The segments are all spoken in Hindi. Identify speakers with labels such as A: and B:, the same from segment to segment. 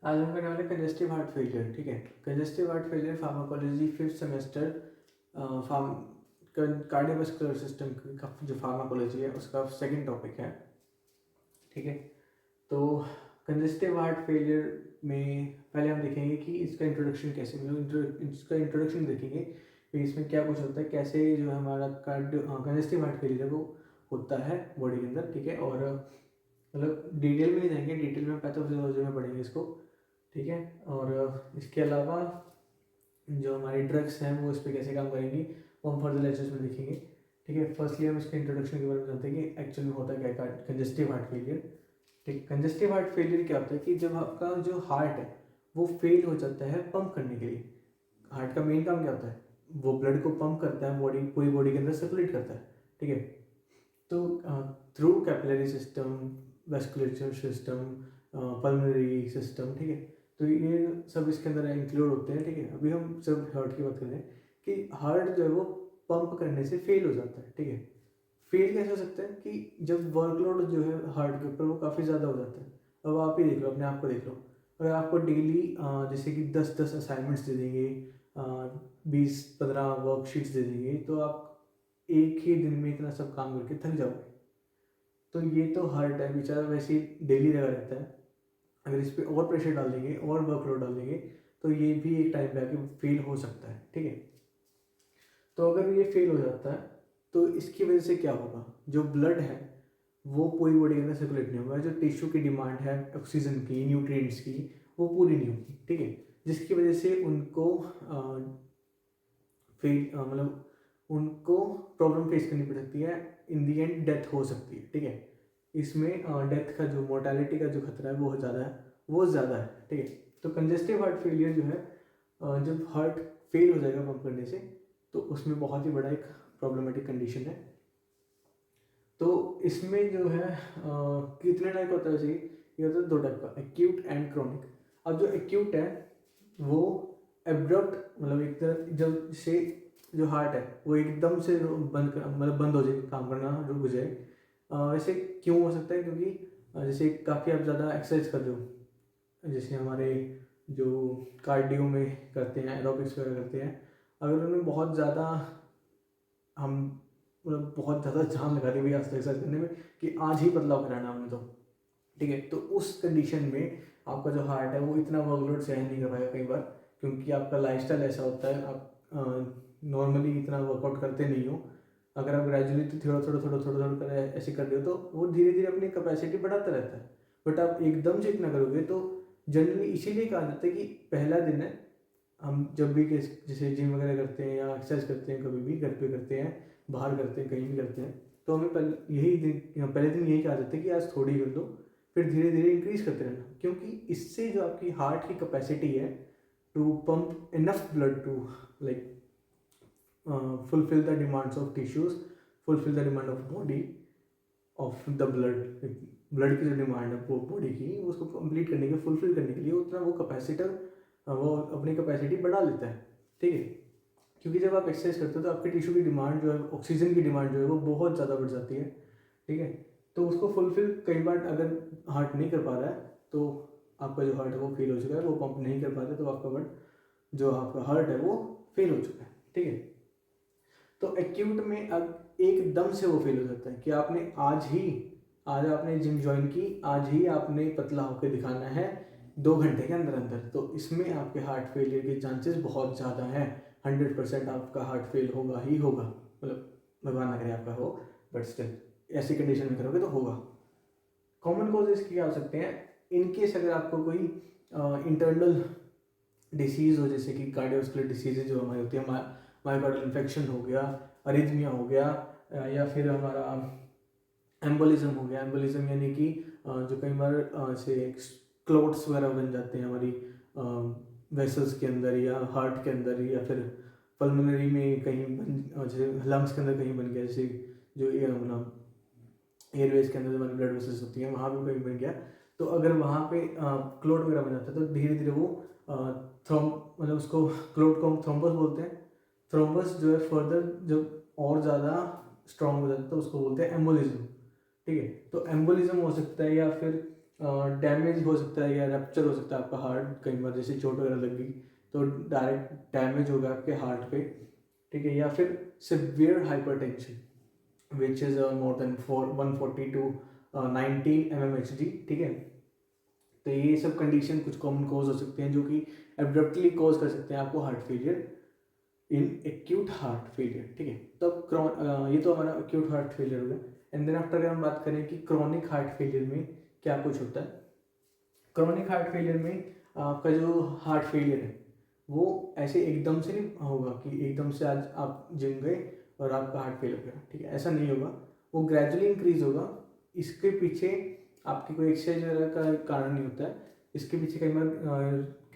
A: आज हम करने वाले कंजेस्टिव हार्ट फेलियर। ठीक है, congestive heart failure pharmacology 5th semester pharm cardiovascular system का जो फार्माकोलॉजी है उसका सेकंड टॉपिक है। ठीक है, तो कंजेस्टिव हार्ट फेलियर में पहले हम देखेंगे कि इसका इंट्रोडक्शन कैसे, इसका इंट्रोडक्शन देखेंगे कि इसमें क्या कुछ होता है, कैसे जो हमारा कंजेस्टिव हार्ट फेलियर है वो होता है बॉडी के अंदर। ठीक है, और मतलब डिटेल में नहीं जाएंगे, डिटेल में पैथोफिजियोलॉजी में पढ़ेंगे इसको। ठीक है, और इसके अलावा जो हमारी ड्रग्स हैं वो इस पर कैसे काम करेंगी वो हम फर्दर लेक्चर्स में देखेंगे। ठीक है, फर्स्टली हम इसके इंट्रोडक्शन के बारे में जानते हैं कि एक्चुअली में होता क्या है कंजेस्टिव हार्ट फेलियर। ठीक, कंजेस्टिव हार्ट फेलियर क्या होता है कि जब आपका जो हार्ट है वो फेल हो जाता है पंप करने के लिए। हार्ट का मेन काम क्या होता है, वो ब्लड को पंप करता है, बॉडी पूरी बॉडी के अंदर सर्कुलेट करता है। ठीक है, तो through capillary system, vasculature system, pulmonary system. ठीक है, तो ये सब इसके अंदर इंक्लूड होते हैं। ठीक है, अभी हम सिर्फ हार्ट की बात कर रहे हैं कि हार्ट जो है वो पंप करने से फेल हो जाता है। ठीक है, फेल कैसे हो सकता है कि जब वर्कलोड जो है हार्ट के ऊपर वो काफ़ी ज़्यादा हो जाता है। अब आप ही देख लो, अपने आप को देख लो, अगर आपको डेली जैसे कि 10-10 असाइनमेंट्स दे देंगे, 20-15 वर्कशीट्स दे देंगे, तो आप एक ही दिन में इतना सब काम करके थक जाओगे। तो ये तो हार्ट है बेचारा वैसे ही डेली लगा रहता है, अगर इस पर और प्रेशर डाल देंगे और वर्कलोड डाल देंगे तो ये भी एक टाइम पे आके फेल हो सकता है। ठीक है, तो अगर ये फेल हो जाता है तो इसकी वजह से क्या होगा, जो ब्लड है वो पूरी बॉडी के अंदर सर्कुलेट नहीं होगा, जो टिश्यू की डिमांड है ऑक्सीजन की, न्यूट्रिएंट्स की, वो पूरी नहीं होगी। ठीक है, जिसकी वजह से उनको मतलब उनको प्रॉब्लम फेस करनी पड़ सकती है, इन दी एंड डेथ हो सकती है। ठीक है, इसमें डेथ का जो मोर्टेलिटी का जो खतरा है वो ज़्यादा है। ठीक है, तो कंजेस्टिव हार्ट फेलियर जो है जब हार्ट फेल हो जाएगा पंप करने से तो उसमें बहुत ही बड़ा एक प्रॉब्लमेटिक कंडीशन है। तो इसमें जो है कितने टाइप होता है, वैसे ये होता है 2 टाइप का, एक्यूट एंड क्रोनिक। अब जो एक्यूट है वो एब्रप्ट, मतलब एक तरह जब से जो हार्ट है वो एकदम से बंद हो जाए, काम करना रुक जाए। वैसे क्यों हो सकता है, क्योंकि जैसे काफ़ी आप ज़्यादा एक्सरसाइज कर रहे हो, जैसे हमारे जो कार्डियो में करते हैं, एरोबिक्स वगैरह करते हैं, अगर उनमें बहुत ज़्यादा हम मतलब बहुत ज़्यादा जान लगा दी भाई आज एक्सरसाइज करने में कि आज ही बदलाव कराना हमने, तो ठीक है, तो उस कंडीशन में आपका जो हार्ट है वो इतना वर्कलोड सहन नहीं कर पाएगा कई बार, क्योंकि आपका लाइफस्टाइल ऐसा होता है, आप नॉर्मली इतना वर्कआउट करते नहीं हो। अगर आप ग्रेजुअली तो थोड़ा कर ऐसे कर रहे हो तो वो धीरे धीरे अपनी कैपेसिटी बढ़ाता रहता है, बट आप एकदम से इतना करोगे तो जनरली इसीलिए कहा जाता है कि पहला दिन है, हम जब भी जैसे जिम वगैरह करते हैं या एक्सरसाइज करते हैं, कभी भी घर पे करते हैं, बाहर करते हैं, कहीं भी करते हैं, तो हमें पहले दिन यही कहा जाता है कि आज थोड़ी कर दो, फिर धीरे धीरे इंक्रीज करते रहना, क्योंकि इससे जो आपकी हार्ट की कैपेसिटी है to pump enough blood to like fulfil the demands of tissues, fulfil the demand of body of the blood की जो डिमांड है बॉडी की, उसको कंप्लीट करने के, फुलफिल करने के लिए उतना वो कैपेसिटर वो अपनी कैपेसिटी बढ़ा लेता है। ठीक है, क्योंकि जब आप एक्सरसाइज करते हो तो आपके टिश्यू की डिमांड जो है, ऑक्सीजन की डिमांड जो है वो बहुत ज़्यादा बढ़ जाती है। ठीक है, तो उसको फुलफिल कई बार अगर हार्ट नहीं कर पा रहा है तो आपका जो हार्ट है वो फेल हो चुका है, वो पंप नहीं कर पा रहा है, तो आपका बट जो आपका हार्ट है वो फेल हो चुका है। ठीक है, तो एक्यूट में अब एकदम से वो फेल हो जाता है कि आज आपने जिम ज्वाइन की, आज ही आपने पतला होकर दिखाना है 2 घंटे के अंदर अंदर, तो इसमें आपके हार्ट फेलियर के चांसेस बहुत ज़्यादा हैं। 100% आपका हार्ट फेल होगा ही होगा, मतलब भगवान ना करे आपका हो, बट स्टिल ऐसी कंडीशन में करोगे तो होगा। कॉमन कॉजेज क्या हो सकते हैं, इनकेस अगर आपको कोई इंटरनल डिसीज़ हो, जैसे कि कार्डियोवास्कुलर डिसीज़ जो हमारी होती है, मायोकार्डियल इन्फेक्शन हो गया, अरिथमिया हो गया, या फिर हमारा एम्बोलिज्म हो गया। एम्बोलिज्म यानी कि जो कई बार से क्लोट्स वगैरह बन जाते हैं हमारी वेसल्स के अंदर या हार्ट के अंदर, या फिर पल्मोनरी में कहीं जैसे लंग्स के अंदर कहीं बन गया, जैसे जो ये मतलब एयरवेज के अंदर जो हमारी ब्लड वेसल्स होती हैं वहाँ पे कहीं बन गया, तो अगर वहाँ पे क्लोट वगैरह बन जाता है तो धीरे धीरे वो मतलब उसको क्लोट को हम थ्रोम्बस बोलते हैं। थ्रोम्बस जो है फर्दर जब और ज़्यादा स्ट्रॉन्ग हो जाता है तो उसको बोलते हैं एम्बोलिज्म। ठीक है, तो एम्बोलिज्म हो सकता है, या फिर डैमेज हो सकता है या रप्चर हो सकता है आपका हार्ट, कई बार जैसे चोट वगैरह लग गई तो डायरेक्ट डैमेज होगा आपके हार्ट पे, ठीक है। या फिर severe hypertension which is more than 140 to 90 mmHg, ठीक है। तो ये सब कंडीशन कुछ कॉमन कॉज हो सकते हैं जो कि एब्रप्टली कॉज कर सकते हैं आपको heart failure in acute heart failure, ठीक है। तब ये तो हमारा एक्यूट हार्ट फेलियर हो गया। एंड देन आफ्टर अगर हम बात करें कि क्रॉनिक हार्ट फेलियर में क्या कुछ होता है, क्रॉनिक हार्ट फेलियर में आपका जो हार्ट फेलियर है वो ऐसे एकदम से नहीं होगा कि एकदम से आज आप जिम गए और आपका हार्ट फेल हो गया, ठीक है, ऐसा नहीं होगा। वो ग्रेजुअली इंक्रीज होगा। इसके पीछे आपकी कोई एक्सरसाइज वगैरह का कारण नहीं होता है। इसके पीछे कई बार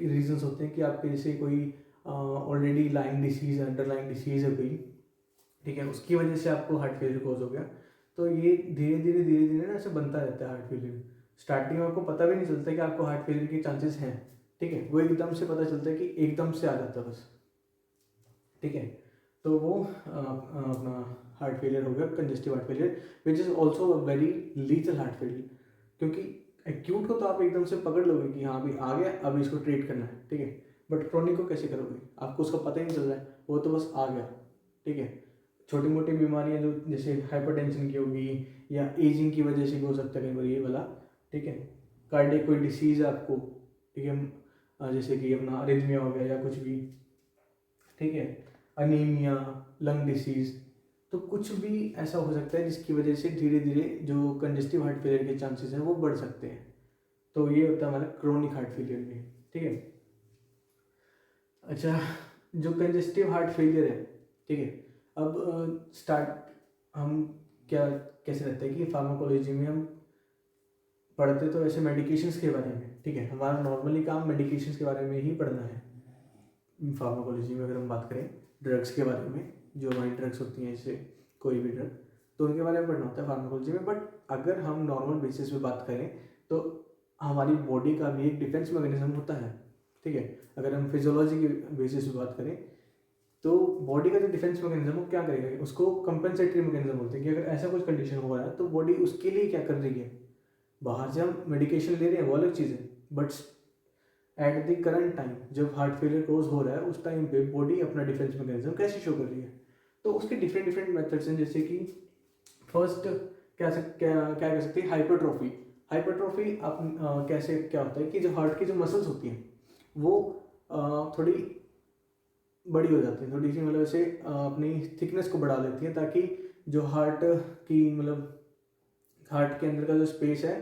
A: रीजंस होते हैं कि आपके जैसे कोई ऑलरेडी लाइन डिसीज है, अंडरलाइन डिसीज है कोई, ठीक है, उसकी वजह से आपको हार्ट फेलियर कॉज हो गया। तो ये धीरे धीरे ना ऐसे बनता रहता है हार्ट फेलियर। स्टार्टिंग में आपको पता भी नहीं चलता कि आपको हार्ट फेलियर के चांसेस हैं, ठीक है, वो एकदम से पता चलता है कि एकदम से आ जाता है बस, ठीक है। तो वो अपना हार्ट फेलियर हो गया, congestive heart failure, which is also a very lethal heart failure. क्योंकि एक्यूट को तो आप एकदम से पकड़ लोगे कि हाँ अभी आ गया, अभी इसको ट्रीट करना है, ठीक है। बट क्रोनिक को कैसे करोगे, आपको उसका पता ही नहीं चल रहा है, वो तो बस आ गया, ठीक है। छोटी मोटी बीमारियां जो जैसे हाइपरटेंशन की होगी या एजिंग की वजह से भी हो सकता है कई बार ये वाला, ठीक है। कार्डियक कोई डिसीज़ है आपको, ठीक है, जैसे कि अपना अरिथमिया हो गया या कुछ भी, ठीक है, अनीमिया, लंग डिसीज, तो कुछ भी ऐसा हो सकता है जिसकी वजह से धीरे धीरे जो कंजेस्टिव हार्ट फेलियर के चांसेस हैं वो बढ़ सकते हैं। तो ये होता है हमारा क्रोनिक हार्ट फेलियर में, ठीक है। अच्छा, जो कंजेस्टिव हार्ट फेलियर है, ठीक है, अब स्टार्ट हम क्या कैसे रहता है कि फार्माकोलॉजी में हम पढ़ते तो ऐसे मेडिकेशंस के बारे में, ठीक है, हमारा नॉर्मली काम मेडिकेशंस के बारे में ही पढ़ना है। फार्माकोलॉजी में अगर हम बात करें ड्रग्स के बारे में, जो हमारी ड्रग्स होती हैं जैसे कोई भी ड्रग, तो उनके बारे में पढ़ना होता है फार्माकोलॉजी में। बट अगर हम नॉर्मल बेसिस पे बात करें तो हमारी बॉडी का भी एक डिफेंस मैकेनिज्म होता है, ठीक है। अगर हम फिजियोलॉजी के बेसिस पे बात करें तो बॉडी का जो डिफेंस मैकेनिज्म वो क्या करेगा, उसको कंपेंसेटरी मैकेनिज्म बोलते हैं कि अगर ऐसा कुछ कंडीशन हो रहा है तो बॉडी उसके लिए क्या कर रही है, बाहर से हम मेडिकेशन ले रहे हैं वो अलग चीज़ है, but at the current time जब हार्ट फेलियर क्लोज हो रहा है उस टाइम पे बॉडी अपना डिफेंस मैकेनिज्म कैसे शो कर रही है। तो उसके डिफरेंट डिफरेंट मेथड्स हैं, जैसे कि फर्स्ट क्या कह सकते हैं, हाइपरट्रॉफी। हाइपरट्रॉफी आप कैसे क्या होता है कि जो हार्ट की जो मसल्स होती हैं वो थोड़ी बड़ी हो जाती हैं, थोड़ी सी मतलब ऐसे अपनी थिकनेस को बढ़ा लेती हैं ताकि जो हार्ट की मतलब हार्ट के अंदर का जो स्पेस है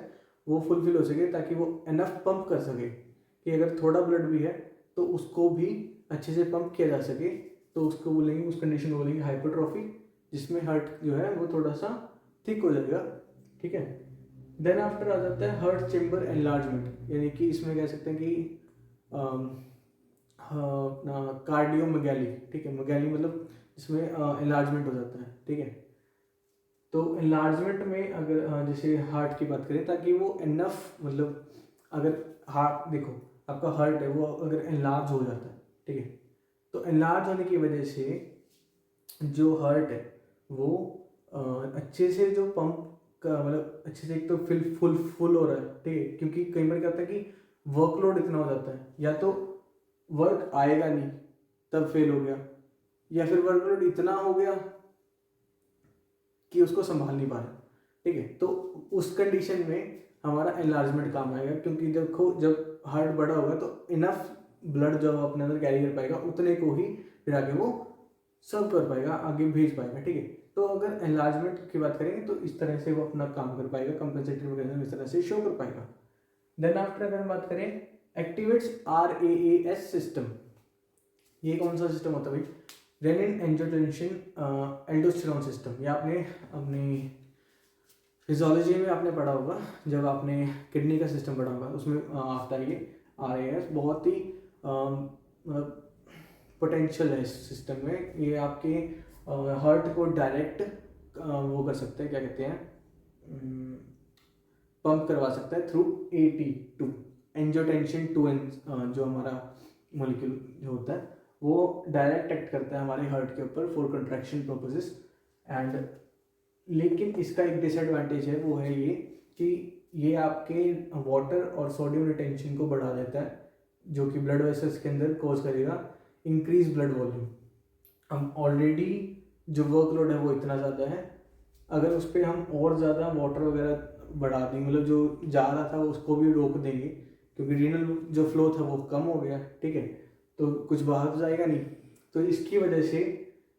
A: वो फुलफिल हो सके, ताकि वो इनफ पंप कर सके कि अगर थोड़ा ब्लड भी है तो उसको भी अच्छे से पंप किया जा सके। तो उसको बोलेंगे, उस कंडीशन को बोलेंगे हाइपरट्रॉफी, जिसमें हार्ट जो है वो थोड़ा सा थिक हो जाएगा, ठीक है। देन आफ्टर आ जाता है हार्ट चेम्बर एनलार्जमेंट, यानी कि इसमें कह सकते हैं कि अपना कार्डियोमेगाली, ठीक है, मेगाली मतलब इसमें एनलार्जमेंट हो जाता है, ठीक है। तो एनलार्जमेंट में अगर जैसे हार्ट की बात करें, ताकि वो इनफ मतलब अगर हार्ट देखो आपका हार्ट है वो अगर एनलार्ज हो जाता है, ठीक है, तो एनलार्ज होने की वजह से जो हार्ट है वो अच्छे से जो पंप का मतलब अच्छे से एक तो फुल हो रहा है, ठीक है, क्योंकि कई बार क्या होता है कि वर्कलोड इतना हो जाता है, या तो वर्क आएगा नहीं तब फेल हो गया, या फिर वर्कलोड इतना हो गया कि उसको संभाल नहीं पा रहा, ठीक है। तो उस कंडीशन में हमारा एनलार्जमेंट काम आएगा, क्योंकि देखो जब हार्ट बड़ा होगा तो इनफ ब्लड जो अपने अंदर कैरी कर पाएगा उतने को ही फिर आगे वो सर्व कर पाएगा, आगे भेज पाएगा, ठीक है। तो अगर एनलार्जमेंट की बात करेंगे तो इस तरह से वो अपना काम कर पाएगा, कंपेंसेटरी मैकेनिज्म इस तरह से शो कर पाएगा। देन आफ्टर अगर हम बात करें एक्टिवेट्स RAAS सिस्टम, ये कौन सा सिस्टम होता है भाई, रेनिन एंजियोटेंसिन एल्डोस्टेरोन सिस्टम। ये आपने अपनी फिजियोलॉजी में आपने पढ़ा होगा, जब आपने किडनी का सिस्टम पढ़ा होगा उसमें आता है ये RAS, बहुत ही पोटेंशियल है इस सिस्टम में। ये आपके हार्ट को डायरेक्ट वो कर सकते हैं, क्या कहते हैं, पंप करवा सकता है थ्रू AT2 एंजियोटेंसिन 2 जो हमारा मॉलिक्यूल जो होता है वो डायरेक्ट एक्ट करता है हमारे हार्ट के ऊपर फॉर कंट्रैक्शन पर्पसेस। एंड लेकिन इसका एक डिसएडवांटेज है, वो है ये कि ये आपके वाटर और सोडियम रिटेंशन को बढ़ा देता है, जो कि ब्लड वेसल्स के अंदर कॉज करेगा इंक्रीज ब्लड वॉल्यूम। हम ऑलरेडी जो वर्कलोड है वो इतना ज़्यादा है, अगर उस पर हम और ज़्यादा वाटर वगैरह बढ़ा देंगे, मतलब जो जा रहा था उसको भी रोक देंगे, क्योंकि रीनल जो फ्लो था वो कम हो गया, ठीक है, तो कुछ बाहर तो जाएगा नहीं। तो इसकी वजह से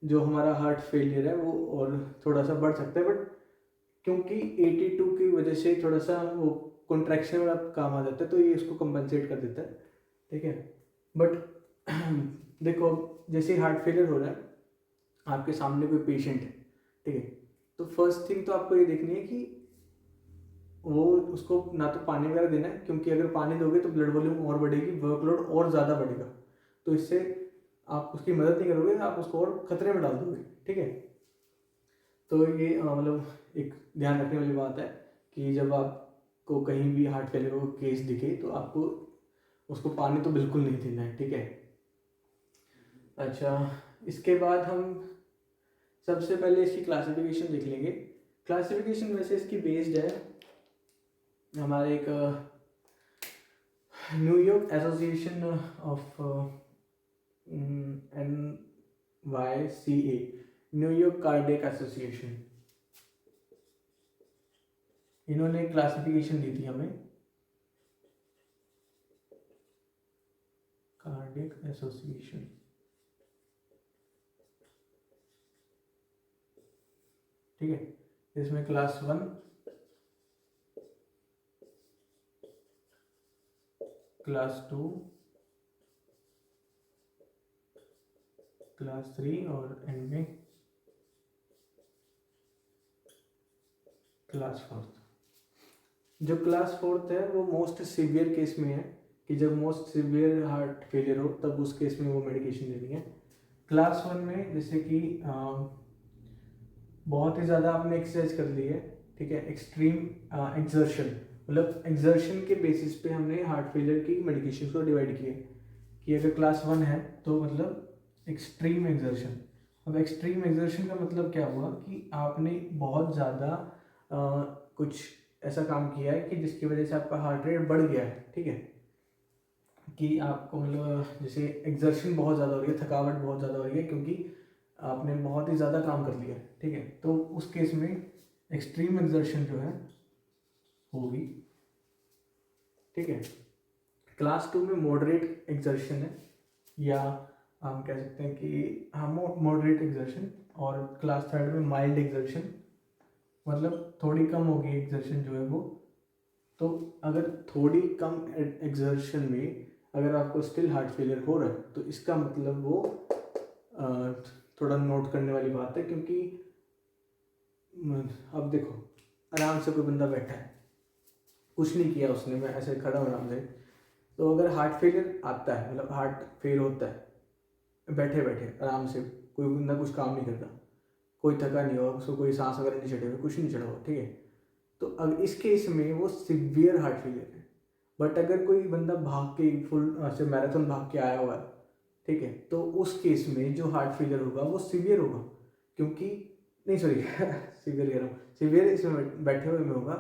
A: जो हमारा हार्ट फेलियर है वो और थोड़ा सा बढ़ सकता है, बट क्योंकि 82 की वजह से थोड़ा सा वो कॉन्ट्रैक्शन वाला काम आ जाता है, तो ये इसको कंपनसेट कर देता है, ठीक है। बट देखो, जैसे हार्ट फेलियर हो रहा है, आपके सामने कोई पेशेंट है, ठीक है, तो फर्स्ट थिंग तो आपको ये देखनी है कि वो उसको ना तो पानी वगैरह देना है, क्योंकि अगर पानी दोगे तो ब्लड वॉल्यूम और बढ़ेगी, वर्कलोड और ज़्यादा बढ़ेगा, तो इससे आप उसकी मदद नहीं करोगे, आप उसको और खतरे में डाल दोगे, ठीक है। तो ये मतलब एक ध्यान रखने वाली बात है कि जब आपको कहीं भी हार्ट फेलियर का केस दिखे तो आपको उसको पानी तो बिल्कुल नहीं देना है, ठीक है। अच्छा, इसके बाद हम सबसे पहले इसकी क्लासिफिकेशन देख लेंगे। क्लासिफिकेशन वैसे इसकी बेस्ड है हमारे एक New York association of NYCA, New York cardiac association, इन्होंने क्लासिफिकेशन दी थी हमें, कार्डियक एसोसिएशन, ठीक है। इसमें क्लास 1, क्लास 2, क्लास 3 और एंड में क्लास 4। जो क्लास 4 है वो मोस्ट सीवियर केस में है, कि जब मोस्ट सीवियर हार्ट फेलियर हो तब उस केस में वो मेडिकेशन देनी है। क्लास 1 में जैसे कि बहुत ही ज़्यादा आपने एक्सरसाइज कर ली है, ठीक है, एक्सट्रीम एक्सर्शन, मतलब एक्सर्शन के बेसिस पे हमने हार्ट फेलियर की मेडिकेशन को डिवाइड किया कि अगर क्लास 1 है तो मतलब एक्सट्रीम एक्सर्शन। अब एक्सट्रीम एक्सर्शन का मतलब क्या हुआ कि आपने बहुत ज़्यादा कुछ ऐसा काम किया है कि जिसकी वजह से आपका हार्ट रेट बढ़ गया है, ठीक है, कि आपको मतलब जैसे एक्सर्शन बहुत ज़्यादा हो रही है, थकावट बहुत ज़्यादा हो रही है, क्योंकि आपने बहुत ही ज़्यादा काम कर लिया है, ठीक है, तो उस केस में एक्सट्रीम एक्सर्शन जो है होगी, ठीक है। क्लास 2 में मॉडरेट एक्सर्शन है, या हम कह सकते हैं कि हाँ मॉडरेट एक्सर्शन, और क्लास 3 में माइल्ड एक्सर्शन, मतलब थोड़ी कम होगी एक्सर्शन जो है वो। तो अगर थोड़ी कम एक्सर्शन में अगर आपको स्टिल हार्ट फेलियर हो रहा है तो इसका मतलब वो थोड़ा नोट करने वाली बात है, क्योंकि अब देखो, आराम से कोई बंदा बैठा है, कुछ नहीं किया उसने, मैं ऐसे खड़ा हूँ आराम से, तो अगर हार्ट फेलियर आता है, मतलब हार्ट फेल होता है बैठे बैठे आराम से, कोई बंदा कुछ काम नहीं करता, कोई थका नहीं हुआ, उसको कोई सांस वगैरह नहीं चढ़े हुए, कुछ नहीं चढ़ा हुआ, ठीक है, तो अब इस केस में वो सिवियर हार्ट फेलियर है। बट अगर कोई बंदा भाग के फुल से मैराथन भाग के आया हुआ है, ठीक है, तो उस केस में जो हार्ट फेलियर होगा वो सीवियर होगा, क्योंकि नहीं सॉरी सीवियर कह रहा हूँ, सीवियर इसमें बैठे हुए में होगा,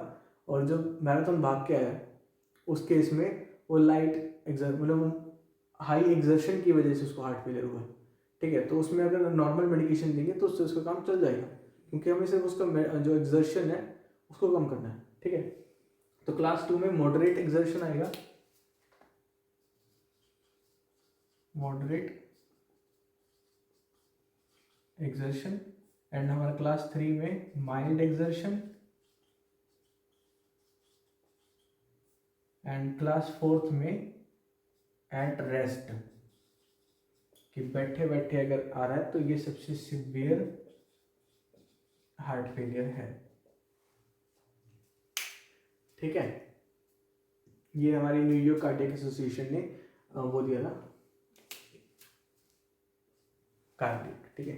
A: और जो मैराथन भाग के आया है उस केस में वो लाइट मतलब हाई एक्सर्शन की वजह से उसको हार्ट फेलियर हुआ, ठीक है, तो उसमें अगर नॉर्मल मेडिकेशन देंगे तो उससे उसका काम चल जाएगा, क्योंकि हमें सिर्फ उसका जो एक्सर्शन है उसको कम करना है, ठीक है। तो क्लास 2 में मॉडरेट एक्सर्शन आएगा, मॉडरेट एक्सर्शन, एंड हमारा क्लास 3 में माइल्ड एक्सर्शन, एंड क्लास 4 में एट रेस्ट, कि बैठे बैठे अगर आ रहा है तो ये सबसे सिवियर हार्ट फेलियर है, ठीक है। ये हमारी न्यूयॉर्क कार्डियक एसोसिएशन ने वो दिया था, कार्डियक, ठीक है,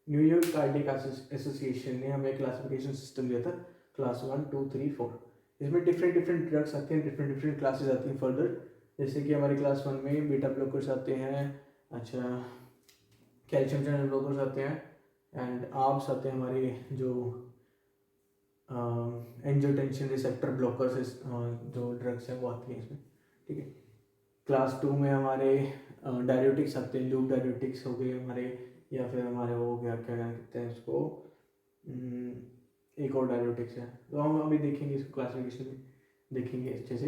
A: न्यूयॉर्क कार्डियक एसोसिएशन ने हमें क्लासिफिकेशन सिस्टम दिया था, क्लास 1 2 3 4। इसमें डिफरेंट डिफरेंट ड्रग्स आते हैं, डिफरेंट डिफरेंट क्लासेस आती हैं फर्दर, जैसे कि हमारी क्लास 1 में बीटा ब्लॉकर्स आते हैं, अच्छा कैल्शियम चैनल ब्लॉकर्स आते हैं, एंड आर्ब्स आते हैं हमारे जो एंजियोटेंसिन रिसेप्टर ब्लॉकर्स जो ड्रग्स हैं वो आती हैं इसमें, ठीक है। क्लास 2 में हमारे डायरेटिक्स आते हैं, लूप डायरेटिक्स हो गए हमारे, या फिर हमारे वो हो गया क्या कहते हैं उसको, एक और डायरेटिक्स है, तो हम अभी देखेंगे इसको क्लासिफिकेशन में देखेंगे अच्छे से।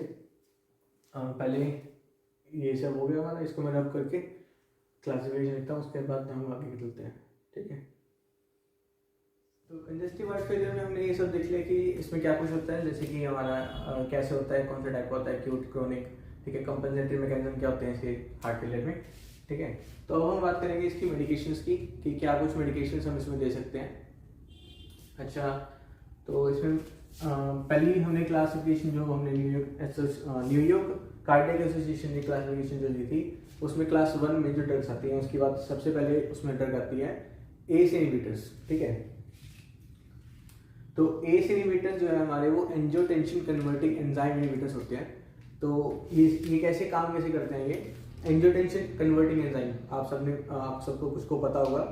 A: पहले ये सब हो गया हमारा, इसको मैं रब करके क्लासिफिकेशन लिखता हूँ, उसके बाद हम आगे निकलते हैं, ठीक है। तो कंजेस्टिव हार्ट फेलियर में हमने ये सब देख लिया कि इसमें क्या कुछ होता है, जैसे कि हमारा कैसे होता है, कौन सा टाइप होता है, एक्यूट, क्रोनिक, ठीक है, कंपनसेटरी मैकेनिज्म क्या होते हैं इसके हार्ट फेलियर में, ठीक है। तो अब हम बात करेंगे इसकी मेडिकेशंस की कि क्या कुछ मेडिकेशंस हम इसमें दे सकते हैं। अच्छा, तो इसमें पहली हमने क्लासिफिकेशन जो हमने न्यूयॉर्क कार्डियक एसोसिएशन ने क्लासिफिकेशन जो दी थी, उसमें क्लास 1 में जो ड्रग्स आती हैं, उसके बाद सबसे पहले उसमें ड्रग आती है एस इनहिबिटर्स, ठीक है। तो एस इनहिबिटर्स जो है हमारे, वो एंजियोटेंसिन कन्वर्टिंग एंजाइम इनहिबिटर्स होते हैं। तो ये कैसे काम कैसे करते हैं, ये एंजियोटेंसिन कन्वर्टिंग एंजाइम आप सबको कुछ को पता होगा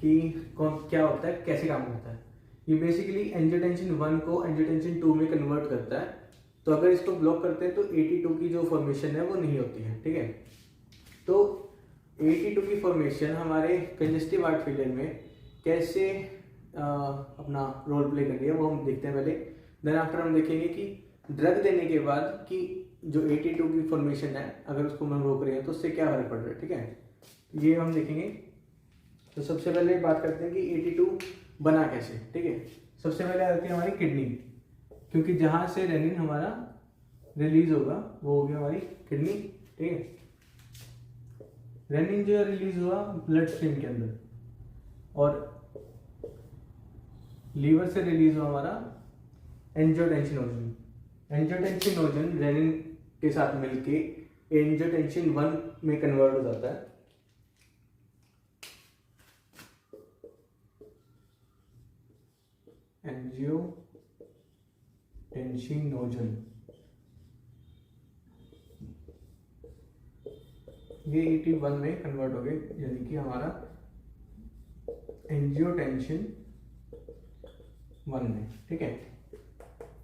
A: कि कौन क्या होता है, कैसे काम करता है। ये बेसिकली एंजियोटेंसिन 1 को एंजियोटेंसिन 2 में कन्वर्ट करता है। तो अगर इसको ब्लॉक करते हैं तो 82 की जो फॉर्मेशन है वो नहीं होती है, ठीक है। तो 82 की फॉर्मेशन हमारे कंजेस्टिव हार्ट फेलियर में कैसे अपना रोल प्ले कर रही है वो हम देखते हैं पहले। देन आफ्टर हम देखेंगे कि ड्रग देने के बाद कि जो 82 की फॉर्मेशन है, अगर उसको हम रोक रहे हैं तो उससे क्या फर्क पड़ रहा है, ठीक है, ये हम देखेंगे। तो सबसे पहले बात करते हैं कि 82 बना कैसे, ठीक है। सबसे पहले आती है हमारी किडनी, क्योंकि जहां से रेनिन हमारा रिलीज होगा वो होगी हमारी किडनी, ठीक है। रेनिन जो है रिलीज हुआ ब्लड स्ट्रीम के अंदर, और लीवर से रिलीज हुआ हमारा एंजियोटेंसिनोजन। एंजियोटेंसिनोजन रेनिन के साथ मिलके एंजियोटेंसिन 1 में कन्वर्ट हो जाता है। एंजियोटेंसिनोजन ये 81 में कन्वर्ट हो गए, यानी कि हमारा एंजियोटेंसिन 1 में, ठीक है,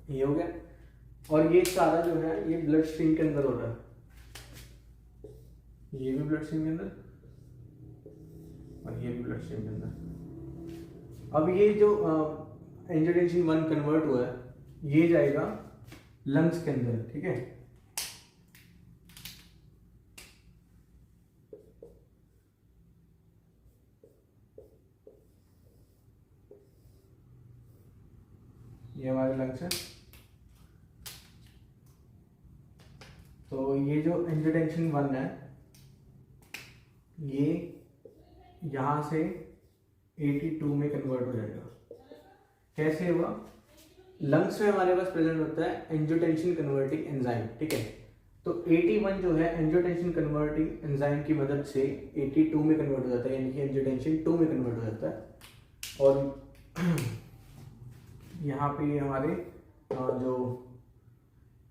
A: ये हो गया। और ये सारा जो है ये ब्लड स्ट्रीम के अंदर हो रहा है, ये भी ब्लड स्ट्रीम के अंदर और ये भी ब्लड स्ट्रीम के अंदर। अब ये जो एंजियोटेंसिन 1 कन्वर्ट हुआ है, ये जाएगा लंग्स के अंदर, ठीक है। ये हमारे लंग्स है। तो ये जो एंजियोटेंसिन 1 है, ये यहां से 82 में कन्वर्ट हो जाएगा। कैसे हुआ? लंग्स में हमारे पास प्रेजेंट होता है एंजियोटेंसिन कन्वर्टिंग एंजाइम, ठीक है। तो 81 जो है एंजियोटेंसिन कन्वर्टिंग एंजाइम की मदद से 82 में कन्वर्ट हो जाता है, यानी कि एंजियोटेंसिन 2 में कन्वर्ट हो जाता है। और यहाँ पे हमारे जो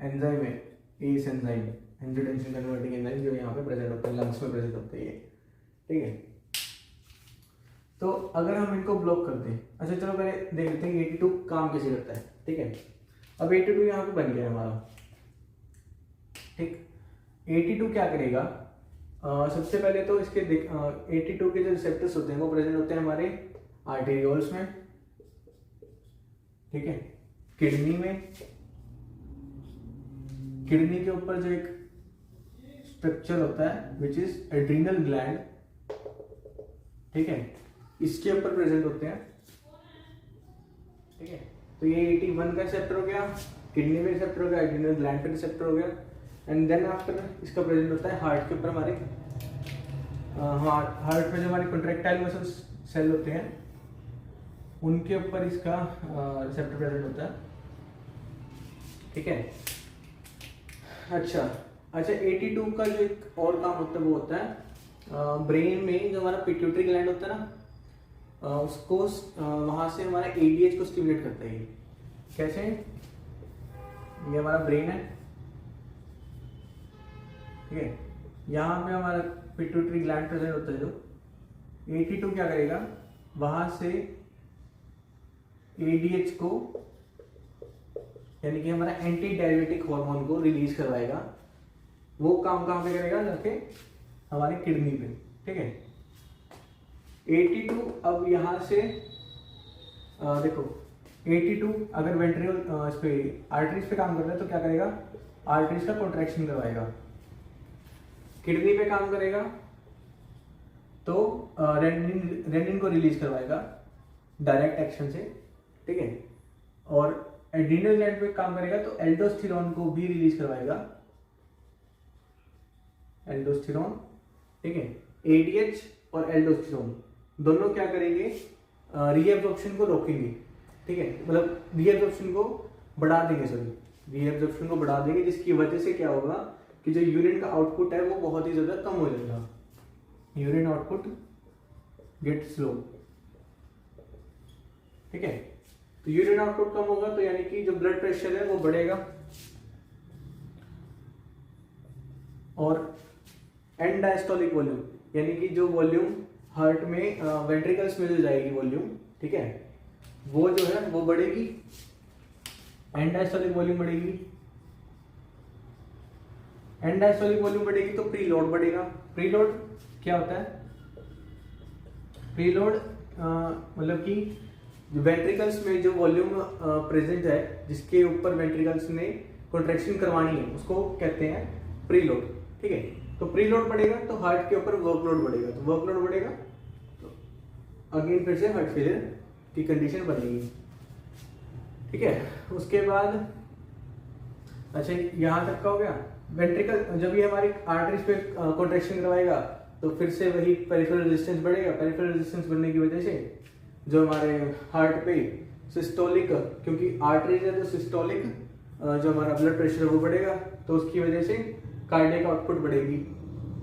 A: एंजाइम है, ACE enzyme, angiotensin converting enzyme, जो यहाँ पे प्रेजेंट होते हैं, लंग्स में प्रेजेंट होते हैं, ठीक है। तो अगर हम इनको ब्लॉक कर दें, अच्छा चलो पहले देख लेते हैं 82 काम कैसे करता है, ठीक है। अब 82 यहाँ पे बन गया हमारा, ठीक। 82 क्या करेगा, सबसे पहले तो इसके 82 के जो रिसेप्टर्स होते हैं वो प्रेजेंट होते हैं हमारे आर्टेरियोल्स में, ठीक है, किडनी में। किडनी के ऊपर जो एक स्ट्रक्चर होता है विच इज एड्रीनल ग्लैंड, ठीक है, इसके ऊपर प्रेजेंट होते हैं, ठीक है। तो ये 81 का रिसेप्टर हो गया, किडनी में रिसेप्टर हो गया, एड्रीनल ग्लैंड का रिसेप्टर हो गया। एंड देन आफ्टर इसका प्रेजेंट होता है हार्ट के ऊपर, हमारे हार्ट में जो हमारे कॉन्ट्रैक्टाइल मसल्स सेल होते हैं उनके ऊपर इसका रिसेप्टर प्रेजेंट होता है, ठीक है। अच्छा 82 का जो एक और काम होता है वो होता है ब्रेन में जो हमारा पिट्यूटरी ग्लैंड होता है ना, उसको वहां से हमारा एडीएच को स्टिमुलेट करता है। कैसे? ये हमारा ब्रेन है, ठीक है, यहाँ पे हमारा पिट्यूटरी ग्लैंड प्रेजेंट होता है। जो 82 क्या करेगा, वहां से एडीएच को यानी कि हमारा एंटी डायबिटिक हार्मोन को रिलीज करवाएगा। वो काम कहाँ पे करेगा? जाके हमारी किडनी पे, ठीक है। 82 अब यहाँ से देखो 82 अगर वेंट्रिकल इस पे आर्टरीज पे काम कर रहा है तो क्या करेगा? आर्टरीज का कॉन्ट्रैक्शन करवाएगा। किडनी पे काम करेगा तो रेनिन को रिलीज करवाएगा डायरेक्ट एक्शन से, ठीक है। और एड्रीनल ग्लैंड पे काम करेगा तो एल्डोस्टेरोन को भी रिलीज करवाएगा, एल्डोस्टेरोन, ठीक है। एडीएच और एल्डोस्टेरोन दोनों क्या करेंगे? रीएब्जॉर्प्शन को रोकेंगे, ठीक है। मतलब रीएब्जॉर्प्शन को बढ़ा देंगे, रीएब्जॉर्प्शन को बढ़ा देंगे, जिसकी वजह से क्या होगा कि जो यूरिन का आउटपुट है वो बहुत ही ज्यादा कम हो जाएगा। यूरिन आउटपुट गेट स्लो, ठीक है। तो यूरिन आउटपुट कम होगा तो यानी कि जो ब्लड प्रेशर है वो बढ़ेगा। और एंड डायस्टोलिक वॉल्यूम यानी कि जो वॉल्यूम हार्ट में वेंट्रिकल्स में जो जाएगी वॉल्यूम, ठीक है, वो जो है वो बढ़ेगी। एंड डायस्टोलिक वॉल्यूम बढ़ेगी, एंड डायस्टोलिक वॉल्यूम बढ़ेगी तो प्रीलोड बढ़ेगा। प्रीलोड क्या होता है? प्रीलोड मतलब कि वेंट्रिकल्स में जो वॉल्यूम प्रेजेंट है, जिसके ऊपर वेंट्रिकल्स ने कॉन्ट्रैक्शन करवानी है, उसको कहते हैं प्रीलोड, ठीक है। तो प्रीलोड बढ़ेगा तो हार्ट के ऊपर वर्कलोड बढ़ेगा, तो वर्कलोड बढ़ेगा तो अगेन फिर से हार्ट फेलियर की कंडीशन बनेगी, ठीक है। उसके बाद अच्छा यहाँ तक का हो गया। वेंट्रिकल जब ये हमारी आर्टरीज पे कॉन्ट्रैक्शन करवाएगा तो फिर से वही पेरिफेरल रेजिस्टेंस बढ़ेगा। पेरिफेरल रेजिस्टेंस बढ़ने की वजह से जो हमारे हार्ट पे सिस्टोलिक, क्योंकि आर्टरीज है तो सिस्टोलिक जो हमारा ब्लड प्रेशर है वो बढ़ेगा, तो उसकी वजह से कार्डियक आउटपुट बढ़ेगी।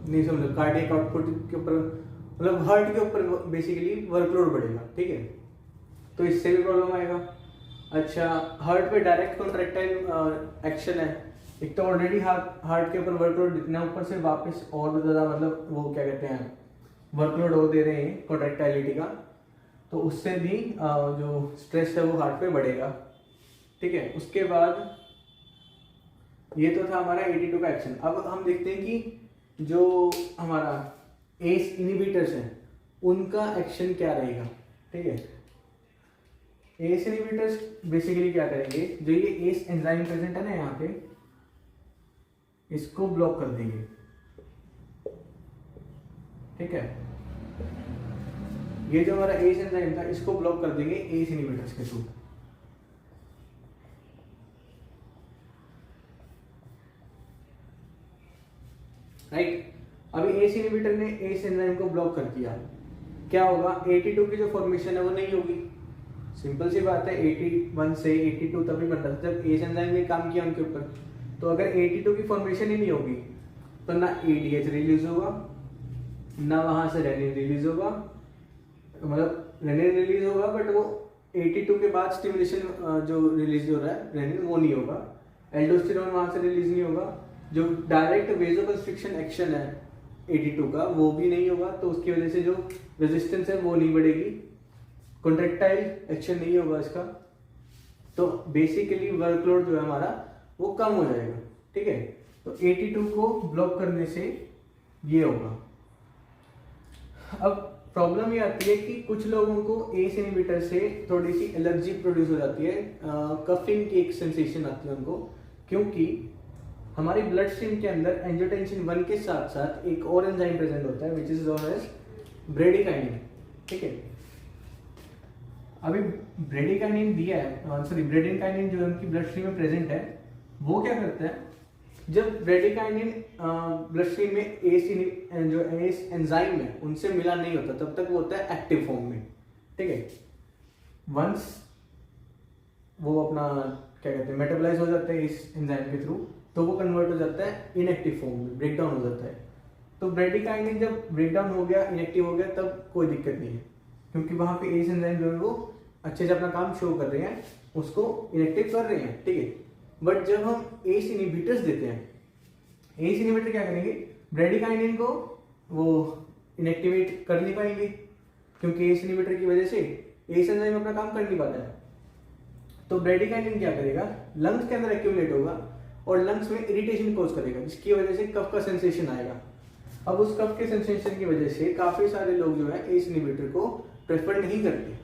A: नहीं समझो, कार्डियक आउटपुट के ऊपर मतलब हार्ट के ऊपर बेसिकली वर्कलोड बढ़ेगा, ठीक है। तो इससे भी प्रॉब्लम आएगा। अच्छा, हार्ट पे डायरेक्ट कॉन्ट्रैक्टाइल एक्शन है, एक तो ऑलरेडी हार्ट के ऊपर वर्कलोड जितना, ऊपर से वापस और ज्यादा मतलब वो क्या कहते हैं वर्कलोड हो दे रहे हैं कॉन्ट्रैक्टाइलिटी का, तो उससे भी जो स्ट्रेस है वो हार्ट पे बढ़ेगा, ठीक है। उसके बाद ये तो था हमारा 82 का एक्शन। अब हम देखते हैं कि जो हमारा एस इनहिबिटर्स हैं उनका एक्शन क्या रहेगा, ठीक है। एस इनहिबिटर्स बेसिकली क्या करेंगे? जो ये एस एंजाइम प्रेजेंट है ना यहाँ पे, इसको ब्लॉक कर देंगे, ठीक है। ये जो हमारा एस एंजाइम था इसको ब्लॉक कर देंगे एस इनहिबिटर्स के थ्रू। राइट, अभी एस इनहिबिटर ने एस एंजाइम को ब्लॉक कर दिया, क्या होगा? 82 की जो फॉर्मेशन है वो नहीं होगी। सिंपल सी बात है, 81 से 82 तभी बनता था जब एस एंजाइम ने काम किया उनके ऊपर। तो अगर 82 की फॉर्मेशन ही नहीं होगी तो ना एडीएच रिलीज होगा, ना वहां से रेनिन रिलीज होगा, मतलब रेनिन रिलीज होगा बट वो 82 के बाद स्टिमुलेशन जो रिलीज हो रहा है रेनिन वो नहीं होगा, एल्डोस्टेरोन वहां से रिलीज नहीं होगा, जो डायरेक्ट वेसोकंस्ट्रिक्शन एक्शन है 82 का वो भी नहीं होगा, तो उसकी वजह से जो रेजिस्टेंस है वो नहीं बढ़ेगी, कॉन्ट्रैक्टाइल एक्शन नहीं होगा इसका, तो बेसिकली वर्कलोड जो है हमारा वो कम हो जाएगा, ठीक है। तो 82 को ब्लॉक करने से ये होगा। अब प्रॉब्लम ये आती है कि कुछ लोगों को एस इनहिबिटर से थोड़ी सी एलर्जी प्रोड्यूस हो जाती है, कफिंग की एक सेंसेशन आती है उनको, क्योंकि हमारी ब्लड स्ट्रीम के अंदर एंजियोटेंसिन 1 के साथ साथ एक और एंजाइम प्रेजेंट होता है which is known as bradykinin, ठीक है। अभी ब्रेडिकाइनिन दिया है, सॉरी ब्रेडिकाइनिन जो उनकी ब्लड स्ट्रीम में प्रेजेंट है वो क्या करता है? जब ब्रेडिकाइनिन ब्लड स्ट्रीम में जो एस एंजाइम है उनसे मिला नहीं होता तब तक वो होता है एक्टिव फॉर्म में, ठीक है। वंस वो अपना क्या कहते हैं मेटाबोलाइज हो जाता है इस एंजाइम के थ्रू, तो वो कन्वर्ट हो जाता है इनएक्टिव फॉर्म में, ब्रेक डाउन हो जाता है। तो ब्रेडिकाइनिन जब ब्रेक डाउन हो गया, इनएक्टिव हो गया, तब कोई दिक्कत नहीं है, क्योंकि वहां पे एस एंजाइम जो है वो अच्छे से अपना काम शो कर रहे हैं, उसको इनएक्टिव कर रहे हैं, ठीक है। बट जब हम एस इनहिबिटर्स देते हैं, एस इनहिबिटर क्या करेंगे? ब्रेडिकाइनिन को वो इनएक्टिवेट कर नहीं पाएंगे, क्योंकि एस इनहिबिटर की वजह से एस एंजाइम अपना काम कर नहीं पाता है। तो ब्रेडिकाइनिन क्या करेगा, लंग्स के अंदर एक्यूमुलेट होगा और लंग्स में इरिटेशन कॉज करेगा, जिसकी वजह से कफ का सेंसेशन आएगा। अब उस कफ के सेंसेशन की वजह से काफ़ी सारे लोग जो है एस इनहिबिटर को प्रेफर नहीं करते।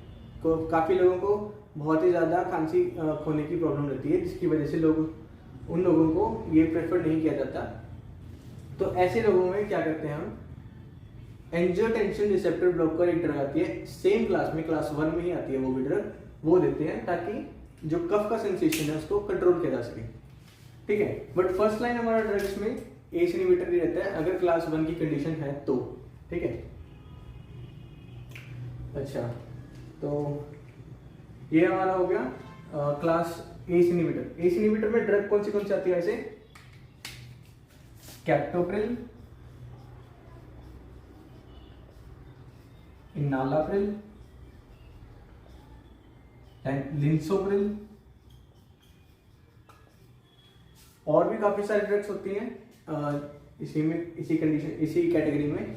A: काफ़ी लोगों को बहुत ही ज़्यादा खांसी होने की प्रॉब्लम रहती है, जिसकी वजह से उन लोगों को ये प्रेफर नहीं किया जाता। तो ऐसे लोगों में क्या करते हैं हम, एंजियोटेंसिन रिसेप्टर ब्लॉकर एक ड्रग आती है, सेम क्लास में, क्लास 1 में ही आती है वो भी ड्रग, वो देते हैं ताकि जो कफ का सेंसेशन है उसको कंट्रोल किया जा सके। ठीक है, बट फर्स्ट लाइन हमारा ड्रग इसमें एस इनहिबिटर ही रहता है अगर क्लास 1 की कंडीशन है तो। ठीक है, अच्छा, तो ये हमारा हो गया class ACE inhibitor. ACE inhibitor में ड्रग कौन सी आती है, ऐसे कैप्टोप्रिल, इनालाप्रिल, लिंसोप्रिल, और भी काफी सारी ड्रग्स होती हैं इसी में, इसी कंडीशन, इसी कैटेगरी में।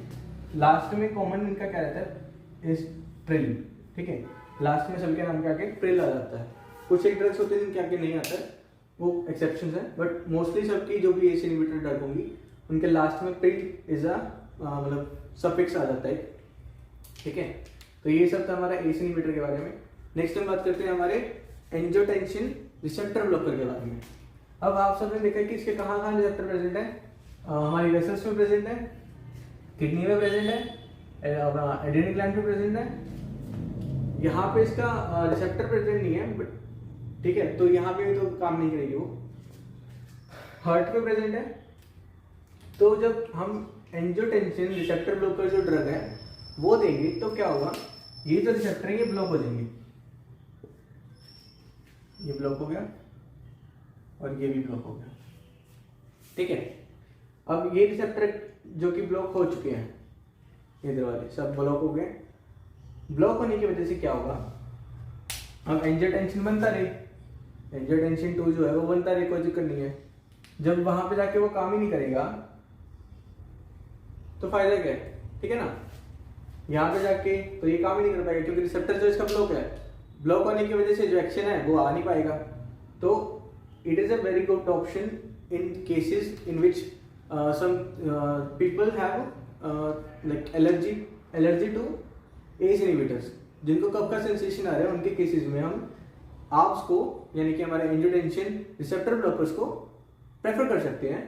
A: लास्ट में कॉमन इनका क्या रहता है, इस प्रिल। ठीक है, लास्ट में सबके नाम के आगे प्रिल आ जाता है। कुछ एक ड्रग्स होते हैं जिनके आगे नहीं आता है, वो एक्सेप्शंस है, बट मोस्टली सबकी जो भी एस इनहिबिटर ड्रग होंगी उनके लास्ट में प्रिल इज मतलब सफिक्स आ जाता है। ठीक है, तो ये सब था हमारा एस इनहिबिटर के बारे में। नेक्स्ट हम बात करते हैं हमारे एंजियोटेंसिन रिसेप्टर ब्लॉकर के बारे में। अब आप सबने देखा कि इसके कहाँ कहाँ रिसेप्टर प्रेजेंट है, हमारी वेसल्स में प्रेजेंट है, किडनी में प्रेजेंट है, अपना एड्रेनल ग्लैंड में प्रेजेंट है। यहाँ पे इसका रिसेप्टर प्रेजेंट नहीं है, बट ठीक है, तो यहाँ पे तो काम नहीं करेगी वो। हार्ट में प्रेजेंट है। तो जब हम एंजियोटेंसिन रिसेप्टर ब्लॉकर जो ड्रग है वो देंगे तो क्या होगा, ये जो रिसेप्टर है ये ब्लॉक हो जाएंगे, ये ब्लॉक हो गया और ये भी ब्लॉक हो गया। ठीक है, अब ये रिसेप्टर जो कि ब्लॉक हो चुके हैं, ये दरवाजे सब ब्लॉक हो गए। ब्लॉक होने की वजह से क्या होगा, अब एंजियोटेंसिन बनता रहे, एंजियोटेंसिन 2 जो है वो बनता रहे, कोई दिक्कत नहीं है। जब वहां पे जाके वो काम ही नहीं करेगा तो फायदा क्या है, ठीक है ना। यहाँ पे जाके तो ये काम ही नहीं कर पाएगा, क्योंकि रिसेप्टर जो इसका ब्लॉक है, ब्लॉक होने की वजह से जो एक्शन है वो आ नहीं पाएगा। तो it is a very good option in cases in which some people have like allergy to S inhibitors, जिनको कफ का सेंसेशन आ रहा है, उनके केसेस में हम आर्ब्स को, यानी कि हमारे एंजियोटेंसिन रिसेप्टर ब्लॉकर्स को प्रेफर कर सकते हैं,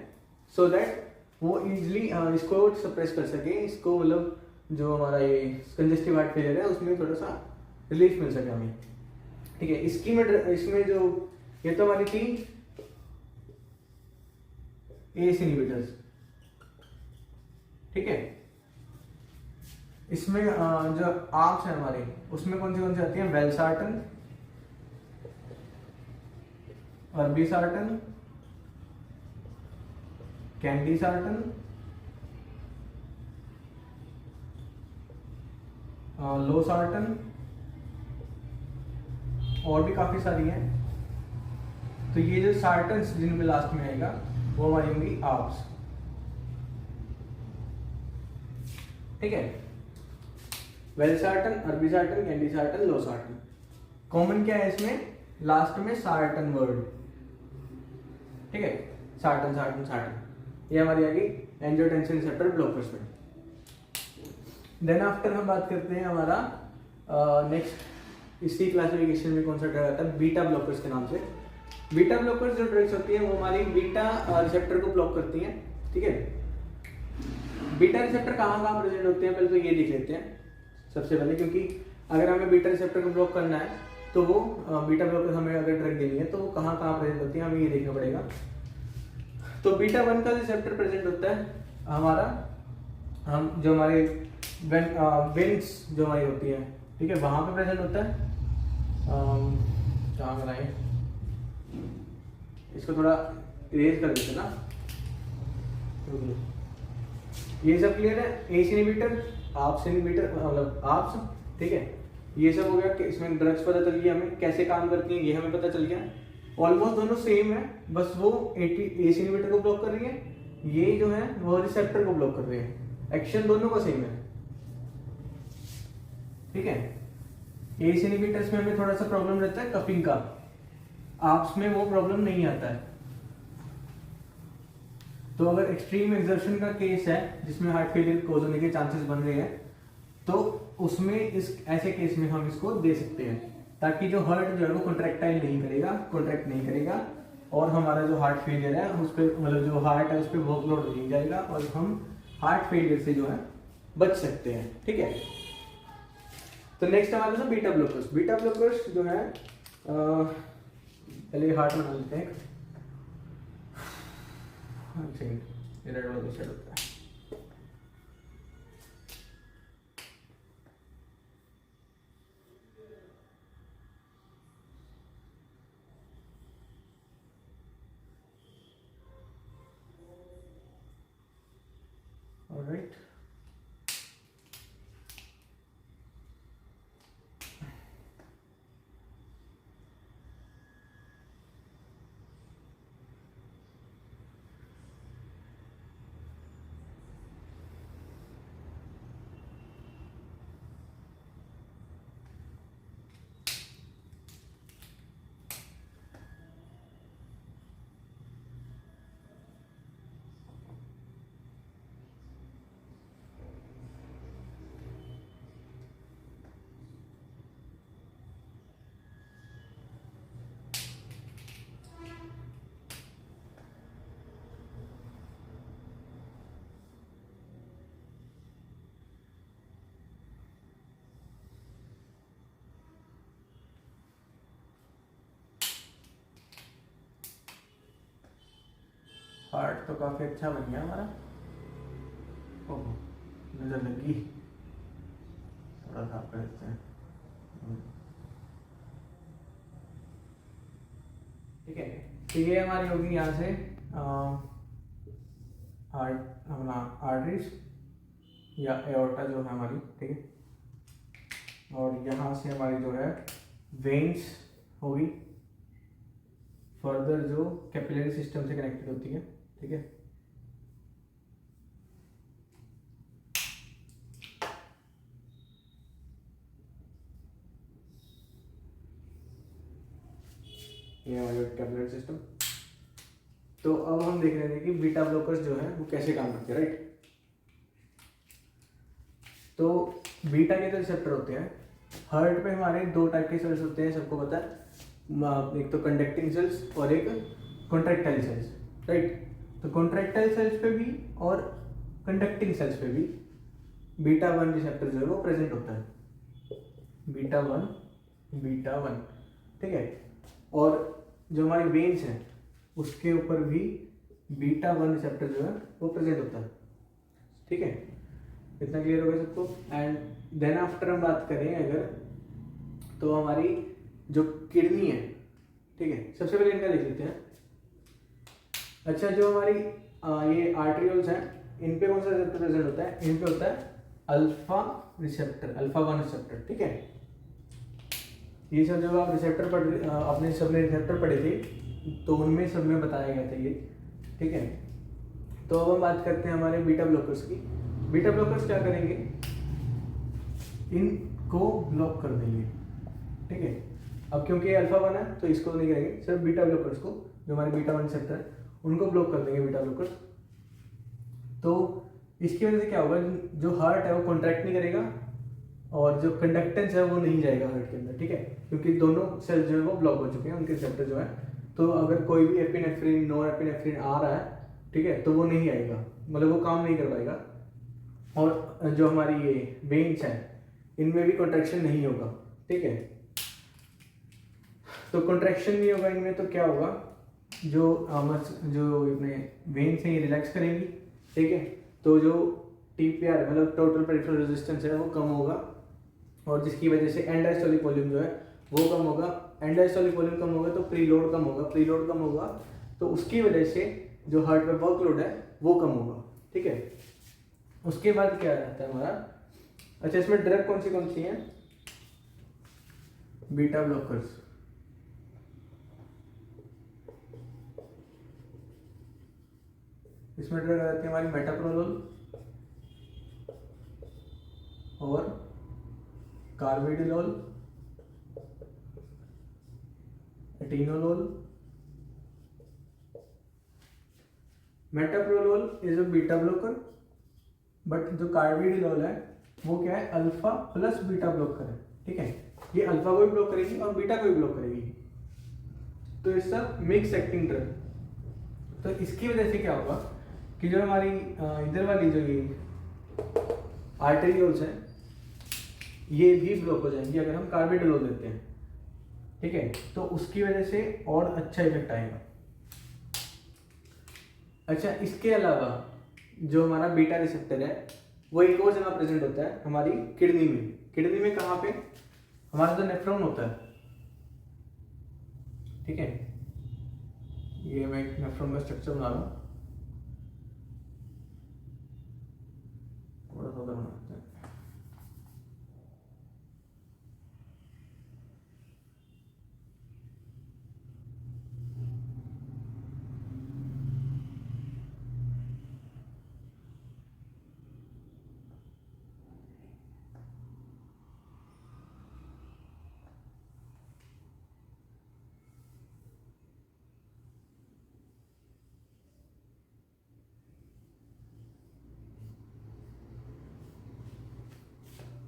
A: सो दैट वो इजीली इसको सप्रेस कर सके, इसको मतलब जो हमारा ये कंजेस्टिव हार्ट फेलियर है उसमें थोड़ा सा रिलीफ मिल सके हमें। ठीक है, इसमें जो ये तो हमारी थी एस इनहिबिटर्स। ठीक है, इसमें जो आर्म्स है हमारे, उसमें कौन सी आती है, वेलसार्टन, अर्बिसार्टन, कैंडिसार्टन, लोसार्टन, और भी काफी सारी हैं। तो ये जो सार्टन्स जिनमें लास्ट में आएगा वो हमारी होंगी आर्ब्स। ठीक है, वेलसार्टन, अर्बिसार्टन, कैंडिसार्टन, लोसार्टन। कॉमन क्या है इसमें, लास्ट में सार्टन वर्ड। ठीक है, सार्टन सार्टन सार्टन, ये हमारी आ गई एंजियोटेंसिन रिसेप्टर ब्लॉकर्स में। देन आफ्टर हम बात करते हैं हमारा नेक्स्ट, इसी क्लासिफिकेशन में कौन सा ड्रग आता है, बीटा ब्लॉकर्स के नाम से। बीटा ब्लॉकर्स जो ड्रग्स होती है वो हमारी बीटा रिसेप्टर को ब्लॉक करती हैं। ठीक है, बीटा रिसेप्टर कहाँ कहाँ प्रेजेंट होते हैं, पहले तो ये देख लेते हैं सबसे पहले, क्योंकि अगर हमें बीटा रिसेप्टर को ब्लॉक करना है तो वो बीटा ब्लॉकर हमें अगर ड्रग देनी है तो वो कहाँ कहाँ प्रेजेंट होती है, हमें ये देखना पड़ेगा। तो बीटा 1 का रिसेप्टर प्रेजेंट होता है हमारा, हम जो हमारे वेन्स जो हमारी होती है, ठीक है, वहाँ पे प्रेजेंट होता है। कहाँ बनाए, इसको थोड़ा इरेज कर देते ना। ये सब क्लियर है, एस इनहिबिटर, आर्ब्स इनहिबिटर, मतलब आर्ब्स। ठीक है, ये सब हो गया कि इसमें ड्रग्स पता चल गया हमें कैसे काम करती हैं, ये हमें पता चल गया। ऑलमोस्ट दोनों सेम है, बस वो एस इनहिबिटर को ब्लॉक कर रही है, ये जो है वो रिसेप्टर को ब्लॉक कर रही है, एक्शन दोनों का सेम है। ठीक है, एस इनहिबिटर्स में हमें थोड़ा सा प्रॉब्लम रहता है कफिंग का, आपस में वो प्रॉब्लम नहीं आता है। तो अगर एक्सट्रीम एक्सर्शन का केस है जिसमें हार्ट फेलियर कोज होने के चांसेस बन रहे हैं, तो उसमें इस ऐसे केस में हम इसको दे सकते हैं, ताकि जो हार्ट जो है वो कॉन्ट्रैक्ट नहीं करेगा और हमारा जो हार्ट फेलियर है उस पर, मतलब जो हार्ट है उस पर वर्कलोड नहीं जाएगा और हम हार्ट फेलियर से जो है बच सकते हैं। ठीक है, तो नेक्स्ट हमारे पास बीटा ब्लॉकर्स। बीटा ब्लॉकर्स जो है पहले हार्ट बना लेते हैं। रेड वाला सेट होता है। ऑलराइट, हार्ट तो काफी अच्छा बन गया हमारा। ओह, नजर लगी, थोड़ा साफ कर देते हैं। ठीक है, तो ये हमारी होगी यहाँ से हार्ट अपना आर्टरीज या एओर्टा जो है हमारी। ठीक है, और यहाँ से हमारी जो है वेन्स होगी, फर्दर जो कैपिलरी सिस्टम से कनेक्टेड होती है। ठीक है, ये हमारा कैपिलरी सिस्टम। तो अब हम देख रहे हैं कि बीटा ब्लॉकर्स जो है वो कैसे काम करते हैं, राइट। तो बीटा के जो रिसेप्टर होते हैं हार्ट पे, हमारे दो टाइप के सेल्स होते हैं, सबको पता है। एक तो कंडक्टिंग सेल्स और एक कॉन्ट्रैक्टाइल सेल्स, राइट। तो कॉन्ट्रैक्टाइल सेल्स पे भी और कंडक्टिंग सेल्स पे भी बीटा 1 रिसेप्टर जो है वो प्रेजेंट होता है, बीटा वन। ठीक है, और जो हमारी वेन्स हैं उसके ऊपर भी बीटा 1 रिसेप्टर जो है वो प्रेजेंट होता है। ठीक है, इतना क्लियर हो गया सबको। एंड देन आफ्टर हम बात करें अगर, तो हमारी जो किडनी है, ठीक है, सबसे पहले इनका लिख लेते हैं। अच्छा, जो हमारी ये आर्टरियोल्स हैं, इन पे कौन सा रिसेप्टर प्रेजेंट होता है? इन पे होता है अल्फा रिसेप्टर, अल्फा 1 रिसेप्टर। ठीक है, ये सब जब आप रिसेप्टर पढ़ अपने सबने रिसेप्टर पढ़े थे तो उनमें सब में बताया गया था ये। ठीक है, तो अब हम बात करते हैं हमारे बीटा ब्लॉकर्स की। बीटा ब्लॉकर्स क्या करेंगे, इनको ब्लॉक कर देंगे। ठीक है, अब क्योंकि अल्फा 1 है तो इसको नहीं करेंगे, सिर्फ बीटा ब्लॉकर्स को, जो हमारे बीटा 1 रिसेप्टर है उनको ब्लॉक कर देंगे बीटा ब्लॉकर्स। तो इसकी वजह से क्या होगा, जो हार्ट है वो कॉन्ट्रैक्ट नहीं करेगा और जो कंडक्टेंस है वो नहीं जाएगा हार्ट के अंदर। ठीक है, क्योंकि दोनों सेल्स जो है वो ब्लॉक हो चुके हैं, उनके रिसेप्टर जो है। तो अगर कोई भी एपिनेफ्रिन, नॉर एपिनेफ्रिन आ रहा है, ठीक है, तो वो नहीं आएगा, मतलब वो काम नहीं कर पाएगा। और जो हमारी ये वेन्स है इनमें भी कॉन्ट्रैक्शन नहीं होगा। ठीक है, तो कॉन्ट्रैक्शन नहीं होगा इनमें, तो क्या होगा, जो अपने वेन्स हैं ये रिलैक्स करेंगी। ठीक है, तो जो टीपीआर मतलब टोटल पेरिफेरल रेजिस्टेंस है वो कम होगा, और जिसकी वजह से एंड डायस्टोलिक वॉल्यूम जो है वो कम होगा। एंड डायस्टोलिक वॉल्यूम कम होगा तो प्रीलोड कम होगा, तो उसकी वजह से जो हार्ट पे वर्कलोड है वो कम होगा। ठीक है, उसके बाद क्या रहता है हमारा, अच्छा इसमें ड्रग कौन सी है, बीटा ब्लॉकर्स। इसमें ड्रग आ जाती है हमारी मेटाप्रोलोल और carvedilol, atenolol. Metoprolol is a beta blocker, but जो कार्बिडिनोल है वो क्या है, अल्फा प्लस बीटा ब्लॉकर है, ठीक है। ये अल्फा को भी ब्लॉक करेगी और बीटा को भी ब्लॉक करेगी, तो it's a mix acting drug. तो इसकी वजह से क्या होगा कि जो हमारी इधर वाली जो ये आर्टेरियोल्स हैं ये भी ब्लॉक हो जाएंगी अगर हम कार्बिडिनोल देते हैं, ठीक है। तो उसकी वजह से और अच्छा इफेक्ट आएगा। अच्छा, इसके अलावा जो हमारा बीटा रिसेप्टर है वो एक और जगह प्रेजेंट होता है हमारी किडनी में। किडनी में कहाँ पे, हमारा जो नेफ्रॉन होता है, ठीक है। ये मैं एक नेफ्रॉन का स्ट्रक्चर बना रहा हूँ, थोड़ा सा बनाते हैं।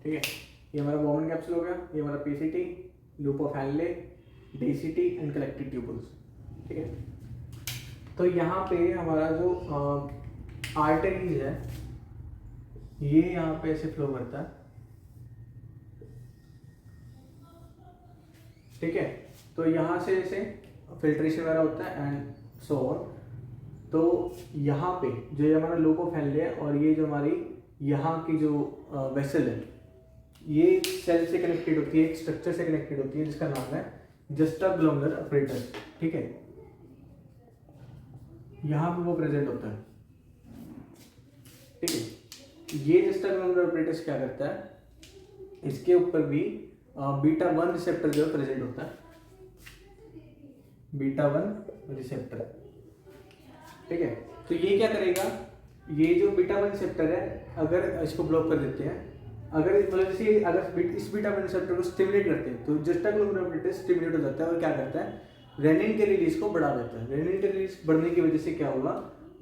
A: ठीक है, ये हमारा बॉमन कैप्सूल हो गया, ये हमारा PCT, loop of Henle, DCT and collected tubules, ठीक है। तो यहाँ पे हमारा जो आर्टरीज है ये यहाँ पे ऐसे फ्लो करता है, ठीक है। तो यहाँ से ऐसे फिल्ट्रेशन वगैरह होता है एंड सो ऑन। तो यहाँ पे जो ये हमारा लूप ऑफ हैनले है और ये जो हमारी यहाँ की जो वेसल है ये एक सेल से कनेक्टेड होती है, एक स्ट्रक्चर से कनेक्टेड होती है जिसका नाम है जस्टाग्लोमेरुलर अपरेटस, ठीक है। यहाँ पे वो प्रेजेंट होता है, ठीक है। ये जस्टाग्लोमेरुलर अपरेटस क्या करता है, इसके ऊपर भी बीटा 1 रिसेप्टर जो है प्रेजेंट होता है, बीटा 1 रिसेप्टर, ठीक है। तो ये क्या करेगा, ये जो बीटा 1 रिसेप्टर है अगर इसको ब्लॉक कर देते हैं, अगर मतलब जैसे अगर इस बीटा 1 रिसेप्टर को स्टिमुलेट करते हैं तो जस्टाग्लोमेरुलर अपरेटस स्टिमुलेट हो जाता है और क्या करता है, रेनिन के रिलीज को बढ़ा देता है। रेनिन के रिलीज बढ़ने की वजह से क्या होगा,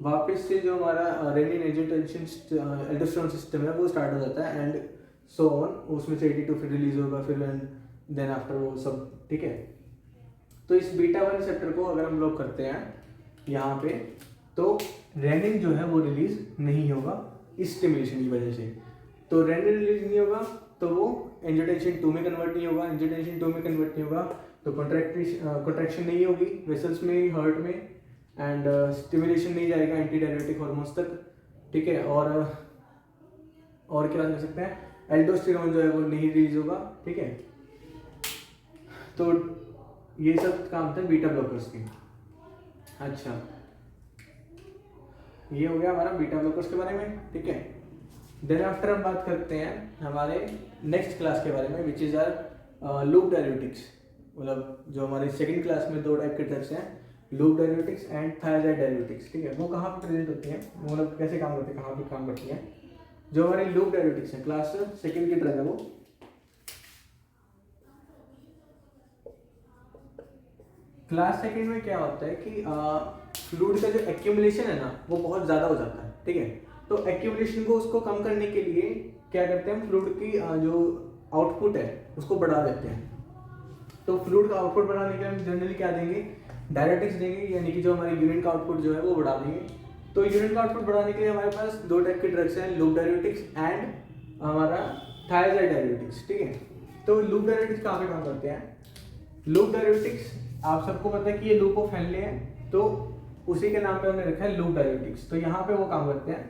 A: वापस से जो हमारा रेनिन एंजियोटेंसिन एल्डोस्टेरोन सिस्टम है वो स्टार्ट हो जाता है एंड सो ऑन, उसमें से AT2 फिर रिलीज होगा, फिर देन आफ्टर वो सब, ठीक है। तो इस बीटा 1 रिसेप्टर को अगर हम ब्लॉक करते हैं यहाँ पे तो रेनिन जो है वो रिलीज नहीं होगा इस स्टिमुलेशन की वजह से। तो रेनिन रिलीज नहीं होगा तो वो एंजियोटेंसिन 2 में कन्वर्ट नहीं होगा, एंजियोटेंसिन 2 में कन्वर्ट नहीं होगा तो कॉन्ट्रैक्शन नहीं होगी वेसल्स में, हर्ट में, एंड स्टिमुलेशन नहीं जाएगा एंटी डायरेटिक हार्मोन्स तक, ठीक है। और क्या कर सकते हैं, एल्डोस्टेरोन जो है वो नहीं रिलीज होगा, ठीक है। तो ये सब काम थे बीटा ब्लॉकर्स के। अच्छा, ये हो गया हमारा बीटा ब्लॉकर्स के बारे में, ठीक है। देन आफ्टर हम बात करते हैं हमारे नेक्स्ट क्लास के बारे में which is are loop diuretics. मतलब जो हमारे सेकंड क्लास में 2 टाइप के ड्रग्स हैं, loop diuretics and thyroid diuretics, ठीक है। वो कहाँ पे प्रेजेंट होती हैं, मतलब कैसे काम करती है, कहाँ पे काम करती हैं। जो हमारी लूप डायरेटिक्स है क्लास सेकंड की ड्रग है वो क्लास सेकंड में क्या होता है कि फ्लूइड का जो एक्यूमुलेशन है ना वो बहुत ज़्यादा हो जाता है, ठीक है। तो एक्यूमुलेशन को उसको कम करने के लिए क्या करते हैं, फ्लूइड की जो आउटपुट है उसको बढ़ा देते हैं। तो फ्लूइड का आउटपुट बढ़ाने के लिए हम जनरली क्या देंगे, डायरेटिक्स देंगे, यानी कि जो हमारी यूरिन का आउटपुट जो है वो बढ़ा देंगे। तो यूरिन का आउटपुट बढ़ाने के लिए हमारे पास 2 टाइप के ड्रग्स हैं, लूप डायरेटिक्स एंड हमारा थायराइड डायरेटिक्स, ठीक है। तो लूप डायरेटिक्स कहाँ पे काम करते हैं, लूप डायरेटिक्स आप सबको पता है कि ये लूप ऑफ हैनले है, तो उसी के नाम पे हमने रखा है लूप डायरेटिक्स। तो यहाँ पे वो काम करते हैं,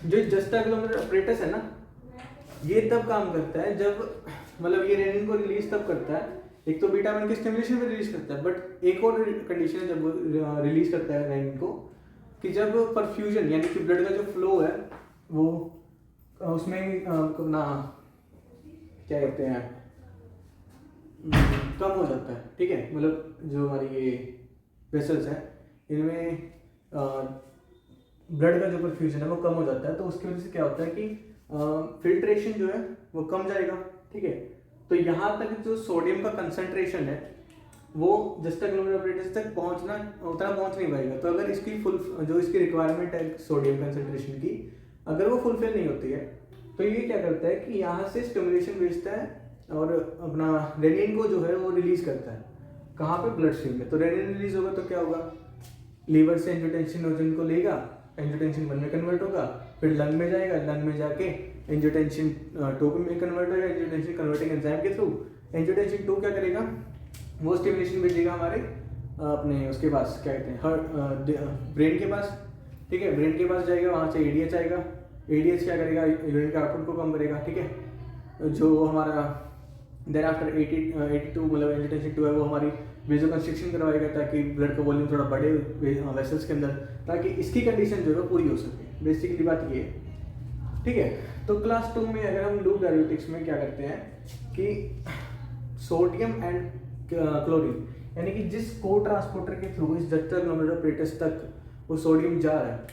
A: जो जस्टाग्लोमेरुलर अपरेटस है ना ये तब काम करता है जब मतलब ये रेनिन को रिलीज तब करता है, एक तो बीटा 1 के स्टिमुलेशन में रिलीज करता है, बट एक और कंडीशन है जब वो रिलीज करता है रेनिन को कि जब परफ्यूजन यानी कि ब्लड का जो फ्लो है वो उसमें ना क्या कहते हैं कम हो जाता है, ठीक है। मतलब जो हमारी ये वेसल्स हैं इनमें ब्लड का जो परफ्यूजन है वो कम हो जाता है, तो उसकी वजह से क्या होता है कि फिल्ट्रेशन जो है वो कम जाएगा, ठीक है। तो यहाँ तक जो सोडियम का कंसंट्रेशन है वो जस्ता ग्लोमेरुलर apparatus तक पहुंचना उतना पहुंच नहीं पाएगा। तो अगर इसकी जो इसकी रिक्वायरमेंट है सोडियम कंसंट्रेशन की, अगर वो फुलफिल नहीं होती है तो ये क्या करता है कि यहाँ से स्टिमुलेशन भेजता है और अपना रेनिन को जो है वो रिलीज करता है। कहाँ पे? ब्लड स्ट्रीम में। तो रेनिन रिलीज होगा तो क्या होगा? लीवर से एंजियोटेंसिन को लेगा, एंजियोटेंसिन 1 में कन्वर्ट होगा, फिर लंग में जाएगा, लंग में जाके एंजियोटेंसिन 2 में कन्वर्ट होगा एंजियोटेंसिन कन्वर्टिंग एंजाइम के थ्रू। एंजियोटेंसिन 2 क्या करेगा? वो स्टिमुलेशन भेजेगा हमारे अपने उसके पास, क्या कहते हैं, ब्रेन के पास। ठीक है, ब्रेन के पास जाएगा, वहाँ से एडीएच आएगा। एडीएच क्या करेगा? यूरिन के आउटपुट को कम करेगा। ठीक है, जो हमारा देन आफ्टर 82 मतलब एंजियोटेंसिन 2 है वो हमारी वेजो कंस्ट्रिक्शन करवाएगा ताकि ब्लड का वॉल्यूम थोड़ा बढ़े वेसल्स के अंदर, ताकि इसकी कंडीशन जो है पूरी हो सके। बेसिकली बात ये है। ठीक है, तो क्लास 2 में अगर हम लूप डाययूरेटिक्स में क्या करते हैं कि सोडियम एंड क्लोरीन, यानी कि जिस को ट्रांसपोर्टर के थ्रू इस जस्ता ग्लोमेरुलर apparatus तक वो सोडियम जा रहा है,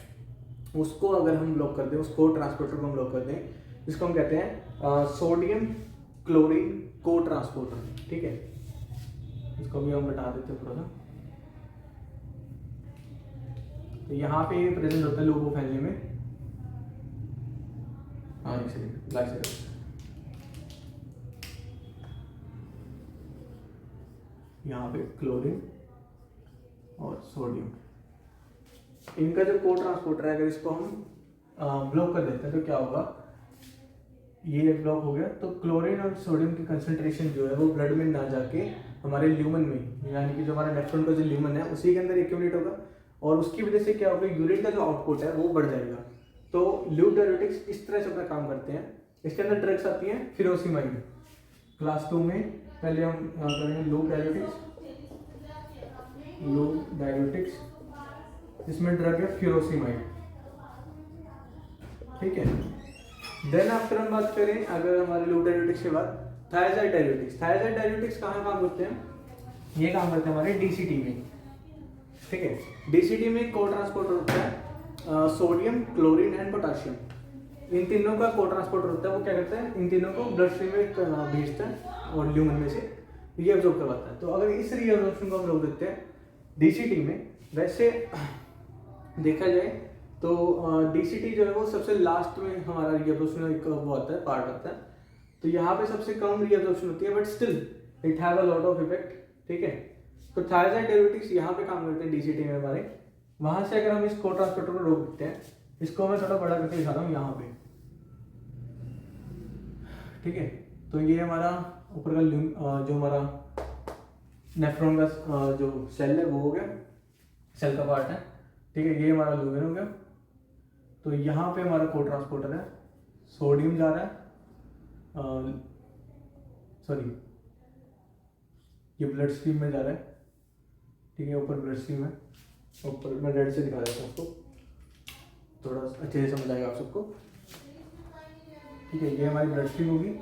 A: उसको अगर हम ब्लॉक कर दें, उस को ट्रांसपोर्टर को हम ब्लॉक कर दें, जिसको हम कहते हैं सोडियम क्लोरीन को ट्रांसपोर्टर। ठीक है, इसको भी हम बता देते हैं थोड़ा सा। तो यहाँ पे ये प्रेजेंट होता है लूप ऑफ हेनरी में। हाँ, एक सेकंड, ग्लाइसरॉल। यहाँ पे क्लोरीन और सोडियम, इनका जो को ट्रांसपोर्टर है, अगर इसको हम ब्लॉक कर देते हैं तो क्या होगा? ये ब्लॉक हो गया तो क्लोरीन और सोडियम की कंसंट्रेशन जो है वो ब्लड में ना जाके हमारे ल्यूमन में, यानी कि जो हमारा नेफ्रॉन का जो ल्यूमन है उसी के अंदर एक्यूमुलेट होगा, और उसकी वजह से क्या होगा? यूरिन का जो आउटपुट है वो बढ़ जाएगा। तो लूप डाययूरेटिक्स इस तरह से अपना काम करते हैं। इसके अंदर ड्रग्स आती हैं फिरोसिमाइड। क्लास 2 में पहले हम करेंगे लूप डाययूरेटिक्स, इसमें ड्रग है फ्यूरोसिमाइड। ठीक है, देन आफ्टर हम बात करें अगर हमारे लूप डाययूरेटिक्स के बाद थायजाइड डाययूरेटिक्स। थायजाइड डाययूरेटिक्स कहाँ काम करते हैं? ये काम करते हैं हमारे डीसीटी में। ठीक है, डीसीटी में को ट्रांसपोर्टर होता है सोडियम, क्लोरीन एंड पोटाशियम। इन तीनों का को ट्रांसपोर्टर होता है। वो क्या करता है? इन तीनों को ब्लड स्ट्रीम में भेजता है और ल्यूमन में से रीअब्जॉर्ब करवाता है। तो अगर इस रीअब्जॉर्प्शन को हम रोक देते हैं डीसीटी में, वैसे देखा जाए तो डीसीटी जो है वो सबसे लास्ट में हमारा रीअब्जॉर्प्शन एक वो आता है, पार्ट आता है। तो यहाँ पे सबसे कम रीअब्जॉर्प्शन होती है, but still it have a lot of effect. ठीक है, तो थायजाइड डाययूरेटिक्स यहाँ पे काम करते हैं डीसीटी में हमारे। वहां से अगर हम इस को ट्रांसपोर्टर को रोक देते हैं, इसको मैं थोड़ा बड़ा करके दिखा रहा हूँ यहाँ पे। ठीक है, तो ये हमारा ऊपर का जो हमारा नेफ्रॉन का जो सेल है वो हो गया, सेल का पार्ट है। ठीक है, ये हमारा ल्यूमेन हो गया। तो यहाँ पे हमारा को ट्रांसपोर्टर है, सोडियम जा रहा है, सॉरी ये ब्लड स्ट्रीम में जा रहा है। ठीक है, ऊपर ब्लड स्ट्रीम है, ऊपर मैं रेड से दिखा देता हूँ आपको, थोड़ा अच्छे से समझ आएगा आप सबको। ठीक है, ये हमारी ब्लड स्ट्रीम होगी,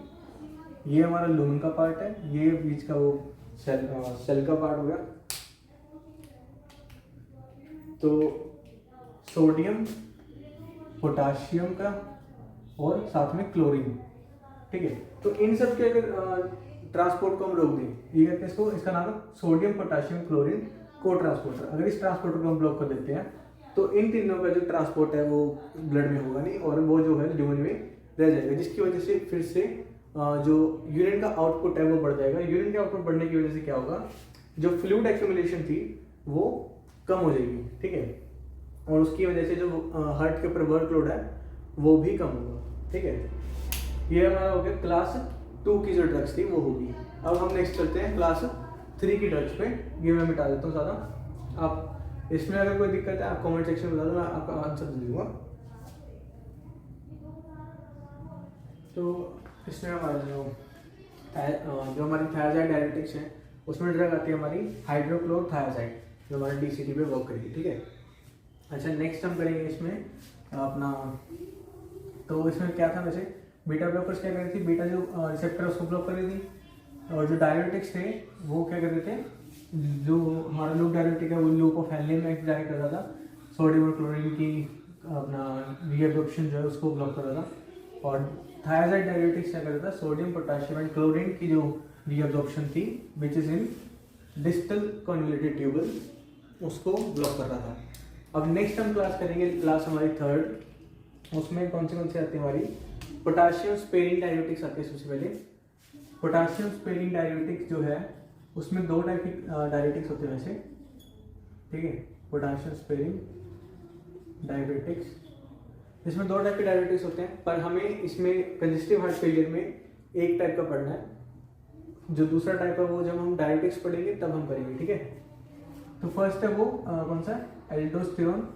A: ये हमारा लूमेन का पार्ट है, ये बीच का वो सेल का पार्ट हो गया। तो सोडियम, पोटाशियम का और साथ में क्लोरीन। ठीक है, तो इन सब के अगर ट्रांसपोर्ट को हम रोक दें, ये कहते हैं इसको, इसका नाम है सोडियम पोटाशियम क्लोरीन को ट्रांसपोर्टर। अगर इस ट्रांसपोर्टर को हम ब्लॉक कर देते हैं तो इन तीनों का जो ट्रांसपोर्ट है वो ब्लड में होगा नहीं, और वो जो है ल्यूमन में रह जाएगा, जिसकी वजह से फिर से जो यूरिन का आउटपुट है वो बढ़ जाएगा। यूरिन का आउटपुट बढ़ने की वजह से क्या होगा? जो फ्लूइड एक्यूमुलेशन थी वो कम हो जाएगी। ठीक है, और उसकी वजह से जो हार्ट के ऊपर वर्कलोड है वो भी कम होगा। ठीक है, ये हमारा हो गया क्लास 2 की जो ड्रग्स थी वो होगी। अब हम नेक्स्ट चलते हैं क्लास 3 की ड्रग्स पे। ये मैं मिटा देता हूँ सारा। आप इसमें अगर कोई दिक्कत है आप कमेंट सेक्शन में बता दो, मैं आपका आंसर दे दूँगा। तो इसमें हमारा जो हमारी थायजाइड डाययूरेटिक्स है उसमें ड्रग आती है हमारी हाइड्रोक्लोरथायाजाइड, जो हमारे डीसीटी पे वर्क करेगी। ठीक है, अच्छा नेक्स्ट हम करेंगे इसमें अपना, तो इसमें क्या था वैसे, बीटा ब्लॉकर्स क्या कर रही थी? बीटा जो रिसेप्टर उसको ब्लॉक कर रही थी, और जो डाययूरेटिक्स थे वो क्या कर रहे थे? जो हमारा लूप डाययूरेटिक है वो लूप ऑफ हेनरी में एक्ट कर रहा था, सोडियम और क्लोरीन की अपना रीअब्जॉर्प्शन जो है उसको ब्लॉक कर रहा था। और थायजाइड डाययूरेटिक्स क्या कर रहा था? सोडियम, पोटाशियम एंड क्लोरीन की जो रीअब्जॉर्प्शन थी which is in distal convoluted tubule उसको ब्लॉक कर रहा था। अब नेक्स्ट हम क्लास करेंगे, क्लास हमारी थर्ड, उसमें कौन सी आती है हमारी, पोटाशियम स्पेरिंग डाययूरेटिक्स आती है। सबसे पहले पोटाशियम स्पेरिंग डाययूरेटिक्स जो है उसमें दो टाइप की डाययूरेटिक्स होते हैं वैसे, ठीक है। पोटाशियम स्पेरिंग डाययूरेटिक्स, इसमें दो टाइप के डाययूरेटिक्स होते हैं, पर हमें इसमें कंजेस्टिव हार्ट फेलियर में एक टाइप का पढ़ना है। जो दूसरा टाइप है वो जब हम डाययूरेटिक्स पढ़ेंगे तब हम करेंगे, ठीक है। तो फर्स्ट है वो कौन सा, एल्डोस्टेरोन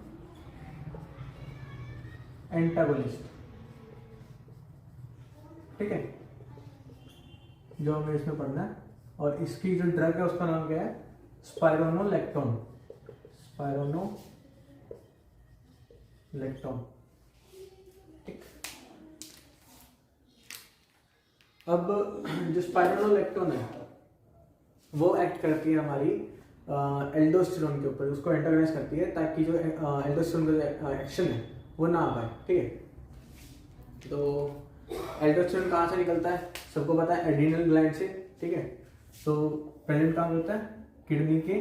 A: एंटागोनिस्ट, ठीक है, जो हमें इसमें पढ़ना है। और इसकी जो ड्रग है उसका नाम क्या है, स्पाइरोनोलेक्टोन, स्पाइरोनोलेक्टोन, ठीक। अब जो स्पाइरोनोलेक्टोन है वो एक्ट करती है हमारी एल्डोस्टेरोन के ऊपर, उसको एंटागोनाइज करती है ताकि जो एल्डोस्टेरोन का एक्शन है वो ना आ पाए, ठीक है। तो एल्डोस्टेरोन कहाँ से निकलता है, सबको पता है, एड्रीनल ग्लैंड से, ठीक है। तो प्रेजेंट कहाँ होता है, किडनी के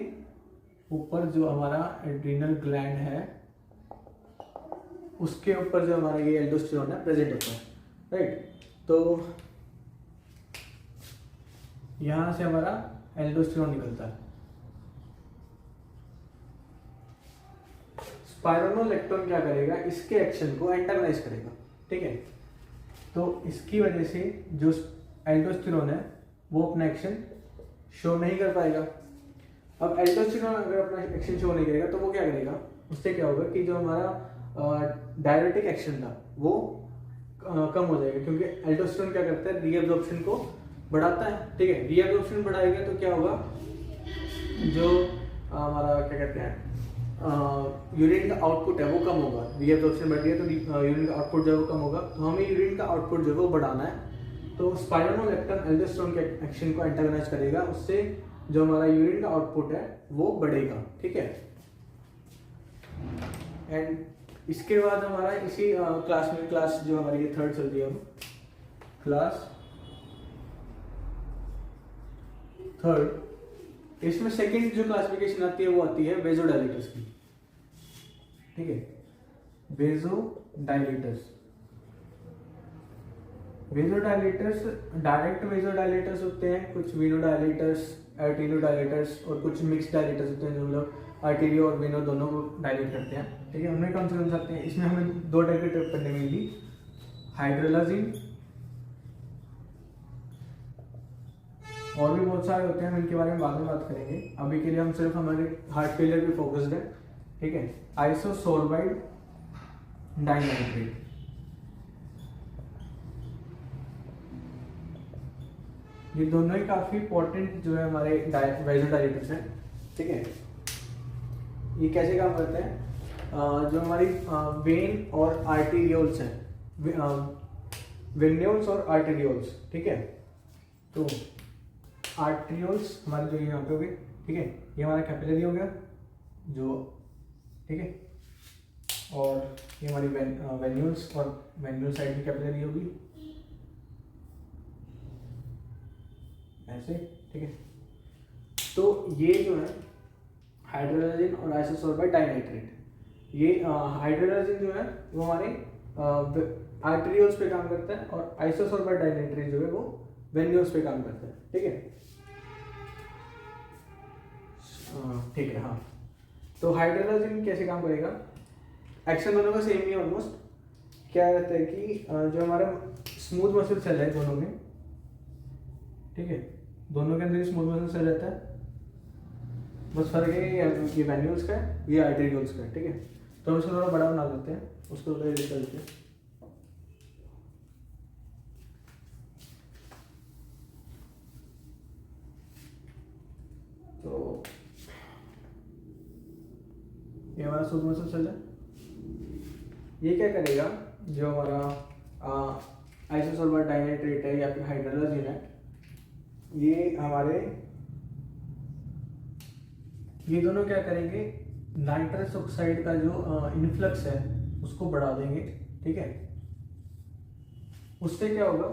A: ऊपर जो हमारा एड्रीनल ग्लैंड है उसके ऊपर जो हमारा ये एल्डोस्टेरोन है प्रेजेंट होता है, राइट। तो यहां से हमारा एल्डोस्टेरोन निकलता है। स्पाइरोनोलेक्टोन क्या करेगा, इसके एक्शन को एंटागोनाइज करेगा, ठीक है। तो इसकी वजह से जो एल्डोस्टेरोन है वो अपना एक्शन शो नहीं कर पाएगा। अब एल्डोस्टेरोन अगर अपना एक्शन शो नहीं करेगा तो वो क्या करेगा, उससे क्या होगा कि जो हमारा डायरेटिक एक्शन था वो कम हो जाएगा, क्योंकि एल्डोस्टेरोन क्या करता है, रीअब्जॉर्प्शन को बढ़ाता है, ठीक है। रीअब्जॉर्प्शन बढ़ाएगा तो क्या होगा, जो हमारा क्या कहते हैं यूरिन का आउटपुट है वो कम होगा। रीअब्जॉर्प्शन बढ़ गया तो यूरिन का आउटपुट जो है वो कम होगा, तो हमें यूरिन का आउटपुट जो है वो बढ़ाना है। तो स्पाइरोनोलेक्टोन एल्डोस्टेरोन के एक्शन को एंटागोनाइज करेगा, उससे जो हमारा यूरिन का आउटपुट है वो बढ़ेगा, ठीक है। एंड इसके बाद हमारा इसी क्लास में, क्लास जो हमारी ये थर्ड चल रही है, क्लास थर्ड, इसमें सेकंड जो क्लासिफिकेशन आती है वो आती है वेजोडाइलेटर्स की, ठीक है। वेजोडाइलेटर्स डायरेक्ट वेजोडाइलेटर्स होते हैं, कुछ वेनोडाइलेटर्स, आर्टेरियोडाइलेटर्स और कुछ मिक्स डाइलेटर्स होते हैं जो लोग आर्टेरियो और वेनो दोनों को डायलेट करते हैं, ठीक है। उनमें कौन से आते हैं, इसमें हमें दो टाइप के ट्रिप करने मिलेंगी, हाइड्रोलाजिन और भी बहुत सारे होते हैं, हम इनके बारे में बाद में बात करेंगे। अभी के लिए हम सिर्फ हमारे हार्ट फेलियर पे फोकस्ड है, ठीक है। आइसोसोर्बाइड डाइनाइट्रेट, ये दोनों ही काफी इंपॉर्टेंट जो है हमारे वेजोडाइलेटर्स हैं, ठीक है। ये कैसे काम करते हैं, जो हमारी वेन और आर्टेरियोल्स हैं, वेन्यूल्स और आर्टेरियोल्स, ठीक है। तो आर्टेरियोल्स हमारे जो यहाँ पे हो गए, ठीक है, ये हमारा कैपिलरी हो गया जो, ठीक है, और ये हमारी वेन्यूल्स और वेन्यूल साइड की कैपिलरी होगी ऐसे, ठीक है। तो ये जो है हाइड्रोलाजिन और आइसोसोर्बाइड डाइनाइट्रेट, ये हाइड्रोलाजिन जो है वो हमारे आर्टेरियोल्स पे काम करता है और आइसोसोर्बाइड डाइनाइट्रेट जो है वो वेन्यूल्स पे काम करता है, ठीक है। ठीक है, हाँ। तो हाइड्रोलाजिन कैसे काम करेगा, एक्शन दोनों का सेम ही है ऑलमोस्ट। क्या रहता है कि जो हमारा स्मूथ मसल सेल है दोनों में, ठीक है, दोनों के अंदर स्मूथ मसल सेल रहता है, बस फर्क है ये वेन्यूल्स का है, ये आर्टेरियोल्स का है, ठीक है। तो हम इसको थोड़ा बड़ा बना देते हैं, उसको थोड़ा एडिट कर देते हैं। तो ये हमारा स्मूथ मसल सेल है। ये क्या करेगा, जो हमारा आइसोसोर्बाइड डाइनाइट्रेट है या फिर हाइड्रोलाजिन है, ये हमारे ये दोनों क्या करेंगे, नाइट्रस ऑक्साइड का जो इन्फ्लक्स है उसको बढ़ा देंगे, ठीक है। उससे क्या होगा,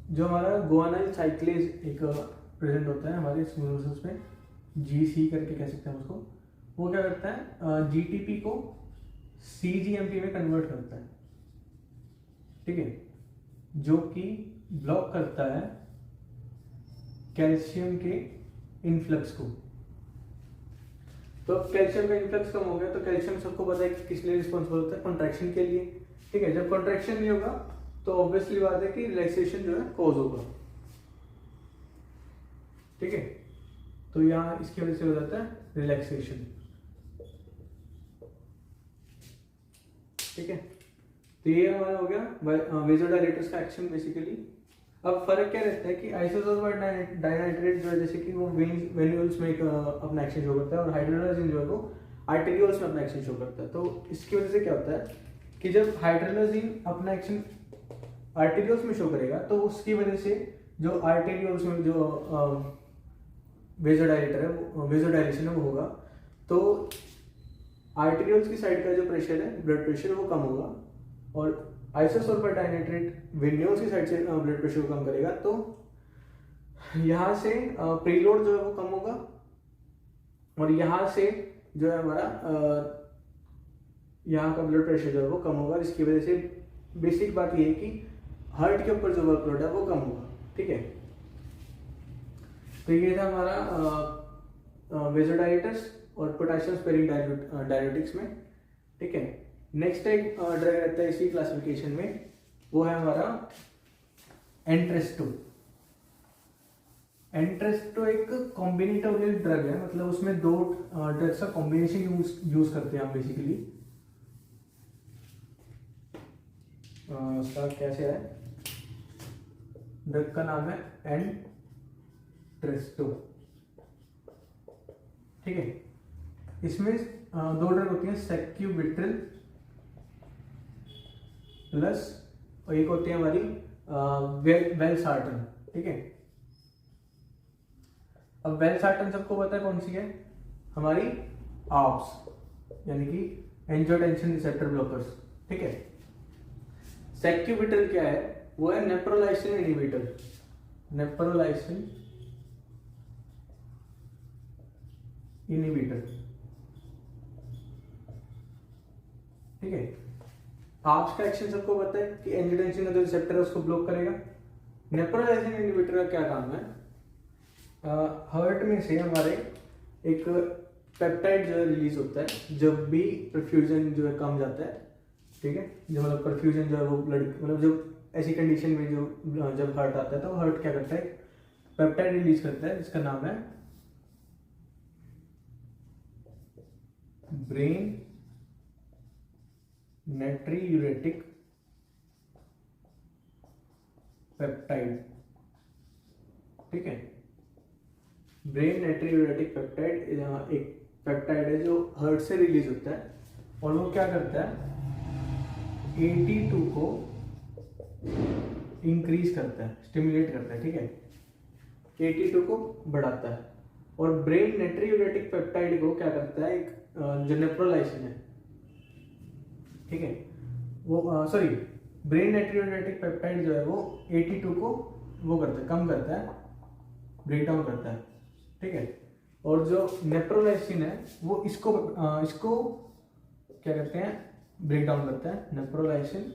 A: जो हमारा गुआनाइल साइक्लेज एक प्रेजेंट होता है हमारे स्मूथ मसल्स में, GC करके कह सकते हैं उसको, वो क्या करता है GTP को CGMP में कन्वर्ट करता है, ठीक है, जो कि ब्लॉक करता है कैल्शियम के इनफ्लक्स को। तो अब कैल्शियम का इनफ्लक्स कम हो गया, तो कैल्शियम सबको पता है कि किस लिए रिस्पॉन्सिबल होता है, कॉन्ट्रैक्शन के लिए, ठीक है। जब कॉन्ट्रैक्शन नहीं होगा तो ऑब्वियसली बात है कि रिलैक्सेशन जो है कॉज होगा, ठीक है। तो यहाँ इसकी वजह से हो जाता है रिलैक्सेशन, ठीक है। तो ये हमारा हो गया वेजोडाइलेटर्स का एक्शन बेसिकली। अब फर्क क्या रहता है कि आइसोसल्फाइड डाइनाइट्रेट जो है जैसे कि वो वेन्यूल्स में अपना एक्शन शो करता है, और हाइड्रोलाजिन जो है वो आर्टेरियोल्स में अपना एक्शन शो करता है। तो इसकी वजह से क्या होता है कि जब हाइड्रोलाजिन अपना एक्शन आर्टेरियोल्स में शो करेगा तो उसकी वजह से जो आर्टेरियोल्स में जो वेजोडाइलेटर है वो वेजोडाइलेशन है वो होगा, तो आर्टेरियोल्स की साइड का जो प्रेशर है, ब्लड प्रेशर, वो कम होगा, और आइसोसल्फाइड डाइनाइट्रेट वेन्यूल्स की साइड से ब्लड प्रेशर को कम करेगा। तो यहाँ से प्रीलोड जो है वो कम होगा, और यहाँ से जो है हमारा यहाँ का ब्लड प्रेशर जो है वो कम होगा, जिसकी वजह से बेसिक बात ये है कि हार्ट के ऊपर जो वर्कलोड है वो कम होगा, ठीक है। तो ये था हमारा वेजोडाइलेटर्स और पोटेशियम स्पेरिंग डायरेटिक्स में, ठीक है। नेक्स्ट एक ड्रग रहता है इसी क्लासिफिकेशन में, वो है हमारा एंट्रेस्टो। एंट्रेस्टो एक कॉम्बिनेटोरियल ड्रग है, मतलब उसमें दो ड्रग्स का कॉम्बिनेशन यूज करते हैं हम बेसिकली। उसका कैसे है, ड्रग का नाम है एंट्रेस्टो, ठीक है। इसमें दो ड्रग होती हैं, सेक्यूबिट्रिल प्लस, और एक होती है हमारी वेलसार्टन, ठीक है। अब वेलसार्टन सबको पता है कौन सी है, हमारी ARBs यानी कि एंजियोटेंसिन रिसेप्टर ब्लॉकर्स, ठीक है। सेक्यूबिट्रिल क्या है, वो है नेप्रोलाइसिन इनहिबिटर, नेप्रोलाइसिन इनहिबिटर, ठीक है। ARBs का एक्शन सबको पता है कि एंजियोटेंसिन का जो रिसेप्टर है उसको ब्लॉक करेगा। नेप्रोलाइसिन इनहिबिटर का क्या काम है, हार्ट में से हमारे एक पेप्टाइड जो है रिलीज होता है जब भी परफ्यूजन जो है कम जाता है, ठीक है। जो मतलब परफ्यूजन जो है वो ब्लड, मतलब जो ऐसी कंडीशन में जो जब हार्ट आता है तो हार्ट क्या करता है, पेप्टाइड रिलीज करता है जिसका नाम है ब्रेन नाइट्रियूरेटिक पेप्टाइड, ठीक है। ब्रेन नाइट्रियूरेटिक पेप्टाइड एक पेप्टाइड है जो हार्ट से रिलीज होता है, और वो क्या करता है, AT2 को इंक्रीज करता है, स्टिमुलेट करता है, ठीक है। AT2 को बढ़ाता है, और ब्रेन नाइट्रियूरेटिक पेप्टाइड को क्या करता है, एक जो नेप्रोलाइसिन है, ठीक है, वो सॉरी ब्रेन नाइट्रियूरेटिक पेप्टाइड जो है वो AT2 को वो करता है, कम करता है, ब्रेक डाउन करता है, ठीक है। और जो नेप्रोलाइसिन है वो इसको क्या करते हैं, ब्रेक डाउन करता है। नेप्रोलाइसिन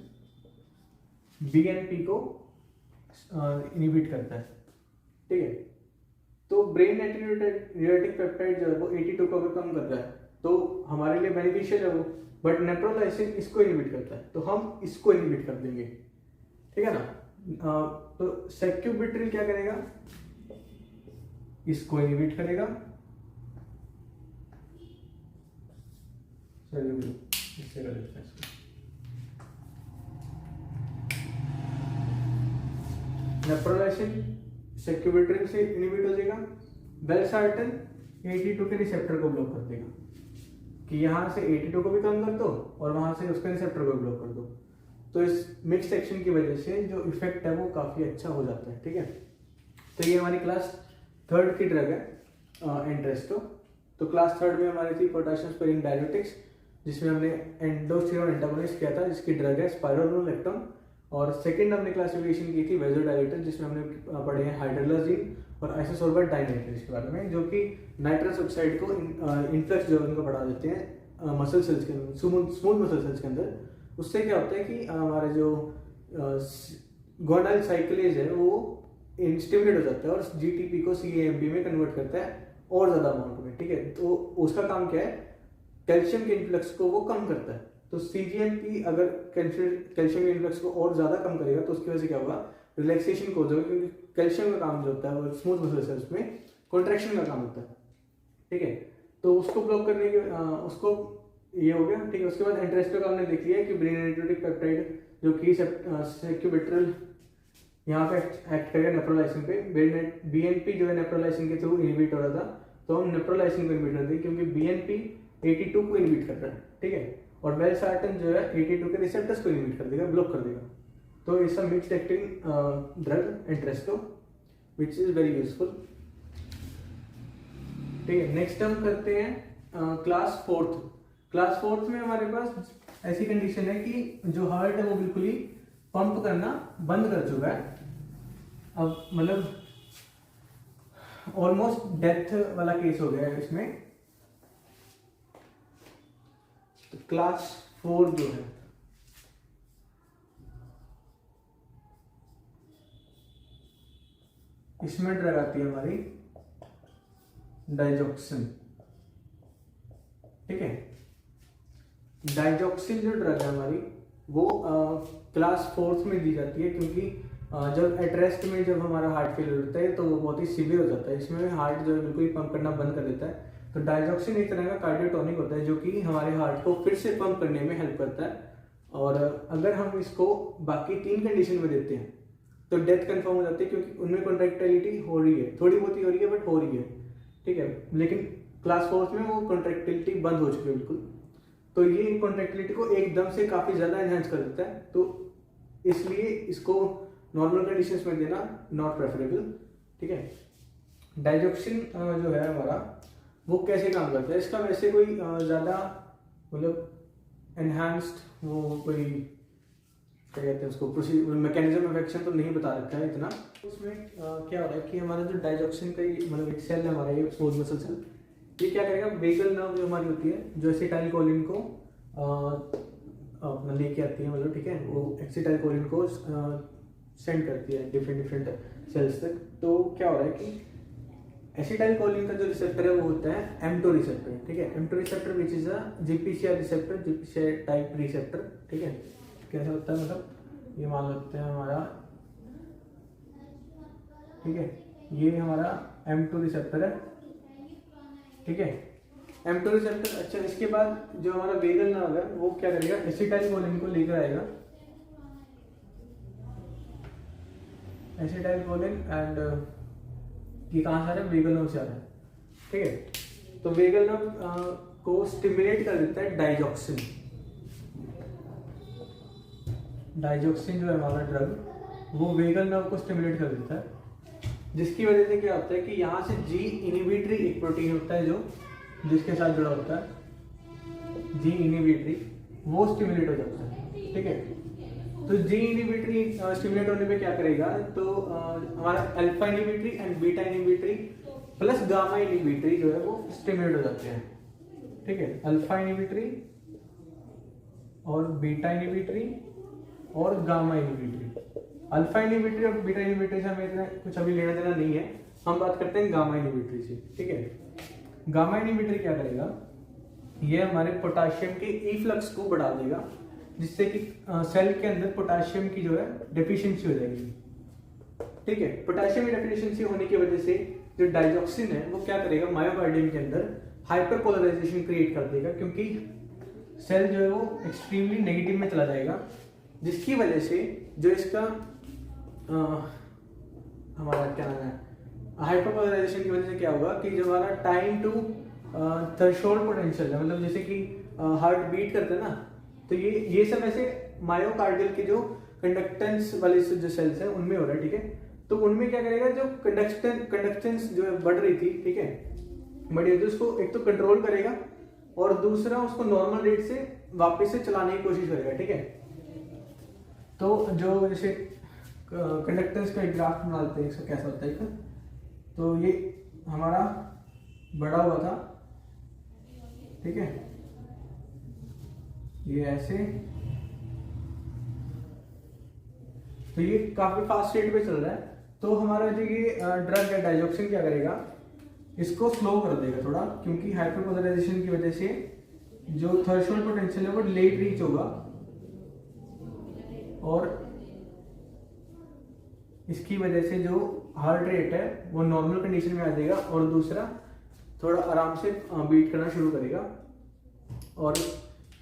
A: BNP को इनहिबिट करता है, ठीक है। तो ब्रेन नाइट्रियूरेटिक पेप्टाइड जो है वो AT2 को अगर कम कर रहा है तो हमारे लिए बेनिफिशियल है वो, बट नेप्रोलाइसिन इसको इनहिबिट करता है, तो हम इसको इनहिबिट कर देंगे, ठीक है ना। तो सेक्यूबिट्रिल क्या करेगा, इसको इनहिबिट करेगा, चलिए इससे कर देते हैं इसको। नेप्रोलाइसिन सेक्यूबिट्रिल से इनहिबिट हो जाएगा, वेलसार्टन AT2 के रिसेप्टर को ब्लॉक कर देगा, कि यहाँ से AT2 को भी कम कर दो और वहां से उसके रिसेप्टर को ब्लॉक कर दो। तो इस मिक्स एक्शन की वजह से जो इफेक्ट है वो काफी अच्छा हो जाता है, ठीक है। तो ये हमारी क्लास 3 की ड्रग है एंट्रेस्टो। तो क्लास 3 में हमारी थी पोटेशियम स्पेरिंग डायरेटिक्स, जिसमें हमने एंडोस्टेरोन एंटागोनिस्ट किया था जिसकी ड्रग है स्पाइरोलोलेक्टोन, और सेकंड हमने क्लासिफिकेशन की थी वेजोडाइलेटर जिसमें हमने पढ़े हैं हाइड्रोलाजिन और आइसोसोर्बर डाइनाइट्रेज के बारे में, जो कि नाइट्रस ऑक्साइड को इन्फ्लक्स जो है उनको बढ़ा देते हैं मसल सेल्स के अंदर, स्मूथ मसल सेल्स के अंदर। उससे क्या होता है कि हमारे जो गोनाल साइक्लेज है वो स्टिमुलेट हो जाता है और जीटीपी को सीएमपी में कन्वर्ट करता है और ज़्यादा अमाउंट में, ठीक है। तो उसका काम क्या है, कैल्शियम के इन्फ्लक्स को वो कम करता है। तो सीजीएमपी अगर कैल्शियम के इन्फ्लक्स को और ज़्यादा कम करेगा तो उसकी वजह से क्या होगा, रिलैक्सेशन को हो जाएगा, क्योंकि कैल्शियम का काम जो होता है और स्मूथ मसल सेल्स में कॉन्ट्रैक्शन का काम होता है, ठीक है। तो उसको ब्लॉक करने के उसको ये हो गया, ठीक है। उसके बाद एंट्रेस्टो का हमने देख लिया है कि ब्रेनरेटिक पेप्टाइड जो कि सेक्यूबिट्रल यहाँ पे एक्ट करेगा नेप्रोलाइसिन पे। बीएनपी जो है नेप्रोलाइसिन के थ्रू इनहिबिट हो रहा था, तो हम नेप्रोलाइसिन को इनहिबिट कर देंगे क्योंकि बीएनपी 82 को इनहिबिट कर रहा है, ठीक है। और वेलसार्टन जो है 82 के रिसेप्टर्स को इनहिबिट कर देगा, ब्लॉक कर देगा। तो it's a mixed acting drug Entresto which is very useful, ठीक है। नेक्स्ट हम करते हैं क्लास फोर्थ। क्लास फोर्थ में हमारे पास ऐसी कंडीशन है कि जो हार्ट है वो बिल्कुल ही पंप करना बंद कर चुका है, अब मतलब ऑलमोस्ट डेथ वाला केस हो गया है इसमें। तो क्लास 4 जो है इसमें ड्रग आती है हमारी डाइजॉक्सिन, ठीक है। डाइजॉक्सिन जो ड्रग है हमारी वो क्लास 4 में दी जाती है, क्योंकि जब एट रेस्ट में जब हमारा हार्ट फेलियर होता है तो वो बहुत ही सीवियर हो जाता है, इसमें हार्ट जो है बिल्कुल ही पंप करना बंद कर देता है। तो डाइजॉक्सिन एक तरह का कार्डियोटोनिक होता है जो कि हमारे हार्ट को फिर से पंप करने में हेल्प करता है। और अगर हम इसको बाकी 3 कंडीशन में देते हैं तो डेथ कंफर्म हो जाती है, क्योंकि उनमें कॉन्ट्रैक्टिलिटी हो रही है, थोड़ी बहुत ही हो रही है बट हो रही है, ठीक है। लेकिन क्लास 4 में वो कॉन्ट्रैक्टिलिटी बंद हो चुकी है बिल्कुल, तो ये कॉन्ट्रैक्टिलिटी को एकदम से काफ़ी ज़्यादा एनहांस कर देता है। तो इसलिए इसको नॉर्मल कंडीशंस में देना नॉट प्रेफरेबल, ठीक है। डाइजॉक्सिन जो है हमारा वो कैसे काम करता है, इसका वैसे कोई ज़्यादा मतलब एनहांस्ड वो कोई क्या कहते हैं उसको प्रोसीजर मैकेनिज्म ऑफ एक्शन तो नहीं बता रखा है इतना। उसमें क्या हो रहा है कि हमारा जो डाइजॉक्सिन का मतलब एक सेल है हमारा, ये स्मूथ मसल सेल, ये क्या करेगा, वेगल नर्व जो हमारी होती है जो एसिटाइलकोलिन को अपना लेके आती है, मतलब ठीक है, वो एसिटाइलकोलिन को सेंड करती है डिफरेंट सेल्स तक। तो क्या हो रहा है कि एसिटाइलकोलिन का जो रिसेप्टर है वो होता है M2 रिसेप्टर, ठीक है। M2 receptor which is a GPCR receptor, GPCR type receptor, ठीक है। कैसा होता है, मतलब ये मान लेते हैं हमारा, ठीक है, ये हमारा M2 रिसेप्टर है, ठीक है, M2 रिसेप्टर। अच्छा, इसके बाद जो हमारा वेगल नर्व है वो क्या करेगा, एसिटाइलकोलिन को लेकर आएगा, एसिटाइलकोलिन एंड ये कहाँ से आ रहा है, वेगल नर्व से आ रहा है, ठीक है। तो वेगल नर्व को स्टिमुलेट कर देता है डाइजॉक्सिन। डाइजॉक्सिन जो है हमारा ड्रग वो वेगल नर्व को स्टिमुलेट कर देता है, जिसकी वजह से क्या होता है कि यहाँ से जी इनहिबिटरी एक प्रोटीन होता है जो जिसके साथ जुड़ा होता है, जी इनहिबिटरी, वो स्टिमुलेट हो जाता है, ठीक है। तो जी इनहिबिटरी स्टिमुलेट होने पे क्या करेगा, तो हमारा alpha inhibitory and beta inhibitory plus gamma inhibitory जो है वो स्टिमुलेट हो जाते हैं, ठीक है। अल्फा इनहिबिटरी और बीटा इनहिबिटरी और गामा इनहिबिटरी। अल्फा इनहिबिटरी और बीटा इनहिबिटरी से हमें इतना कुछ अभी लेना देना नहीं है, हम बात करते हैं गामा इनहिबिटरी से, ठीक है। गामा इनहिबिटरी क्या करेगा, ये हमारे पोटाशियम के इफ्लक्स को बढ़ा देगा, जिससे कि सेल के अंदर पोटाशियम की जो है डेफिशिएंसी हो जाएगी, ठीक है। पोटाशियम की डेफिशिएंसी होने की वजह से जो डाइजॉक्सिन है वो क्या करेगा, मायोकार्डियम के अंदर हाइपरपोलराइजेशन क्रिएट कर देगा, क्योंकि सेल जो है वो एक्सट्रीमली नेगेटिव में चला जाएगा, जिसकी वजह से जो इसका हमारा क्या नाम है, हाइपरपोलराइजेशन की वजह से क्या होगा कि जो हमारा टाइम टू थ्रेशोल्ड पोटेंशियल है, मतलब जैसे कि हार्ट बीट करते हैं ना, तो ये सब ऐसे मायोकार्डियल के जो कंडक्टेंस वाले जो सेल्स हैं उनमें हो रहा है, ठीक है। तो उनमें क्या करेगा, जो कंडक्टेंस जो है बढ़ रही थी, ठीक है, बढ़ी है, तो उसको एक तो कंट्रोल करेगा और दूसरा उसको नॉर्मल रेट से वापस से चलाने की कोशिश करेगा, ठीक है। तो जो जैसे कंडक्टेंस का एक ग्राफ बनाते हैं, इसका कैसा होता है, तो ये हमारा बड़ा हुआ था, ठीक है, ये ऐसे, तो ये काफी फास्ट रेट पे चल रहा है। तो हमारा जो ये ड्रग है डाइजॉक्सिन क्या करेगा, इसको स्लो कर देगा थोड़ा, क्योंकि हाइपरपोलराइजेशन की वजह से जो थ्रेशोल्ड पोटेंशियल है वो लेट रीच होगा और इसकी वजह से जो हार्ट रेट है वो नॉर्मल कंडीशन में आ जाएगा और दूसरा थोड़ा आराम से बीट करना शुरू करेगा। और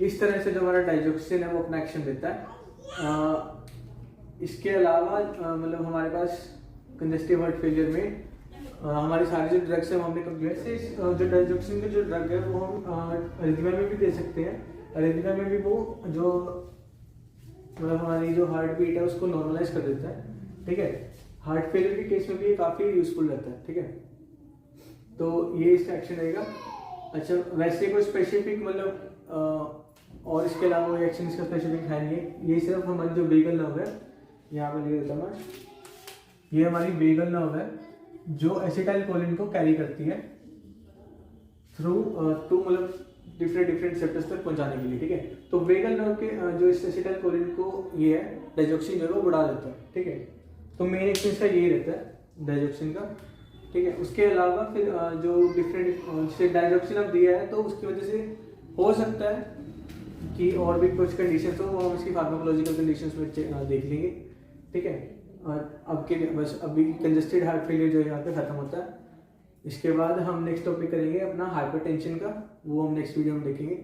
A: इस तरह से जो हमारा डाइजॉक्सिन है वो अपना एक्शन देता है। इसके अलावा मतलब हमारे पास कंजेस्टिव हार्ट फेलियर में हमारी सारी जो ड्रग्स है वो हमने कंप्लीट से जो डाइजॉक्सिन के जो ड्रग है वो हम अरिथमिया में भी दे सकते हैं। अरिथमिया में भी वो जो मतलब हमारी जो हार्ट बीट है उसको नॉर्मलाइज कर देता है, ठीक है। हार्ट फेलियर के केस में भी ये काफ़ी यूजफुल रहता है, ठीक है। तो ये इसका एक्शन रहेगा। अच्छा, वैसे कोई स्पेसिफिक मतलब और इसके अलावा कोई एक्शन इसका स्पेसिफिक है नहीं, ये सिर्फ हमारी जो वेगल नर्व है, यहाँ पे लिख देता हूँ, ये हमारी वेगल नर्व है जो एसिटाइल कोलिन को कैरी करती है थ्रू टू मतलब डिफरेंट रिसेप्टर्स तक पहुंचाने के लिए, ठीक है। तो वेगल नर्व के जो इस एसिटाइल कोलिन को ये है डाइजॉक्सिन जो है वो बढ़ा देता है, ठीक है। तो मेन एक्शन इसका यही रहता है डाइजॉक्सिन का, ठीक है। उसके अलावा फिर जो डिफरेंट जैसे डाइजॉक्सिन अब दिया है तो उसकी वजह से हो सकता है कि और भी कुछ कंडीशंस हो, वो हम इसकी फार्माकोलॉजिकल कंडीशंस में देख लेंगे, ठीक है। और अब के बस अभी कंजेस्टेड हार्ट फेलियर जो यहाँ पे खत्म होता है। इसके बाद हम नेक्स्ट टॉपिक करेंगे अपना हाइपरटेंशन का, वो हम नेक्स्ट वीडियो में देखेंगे।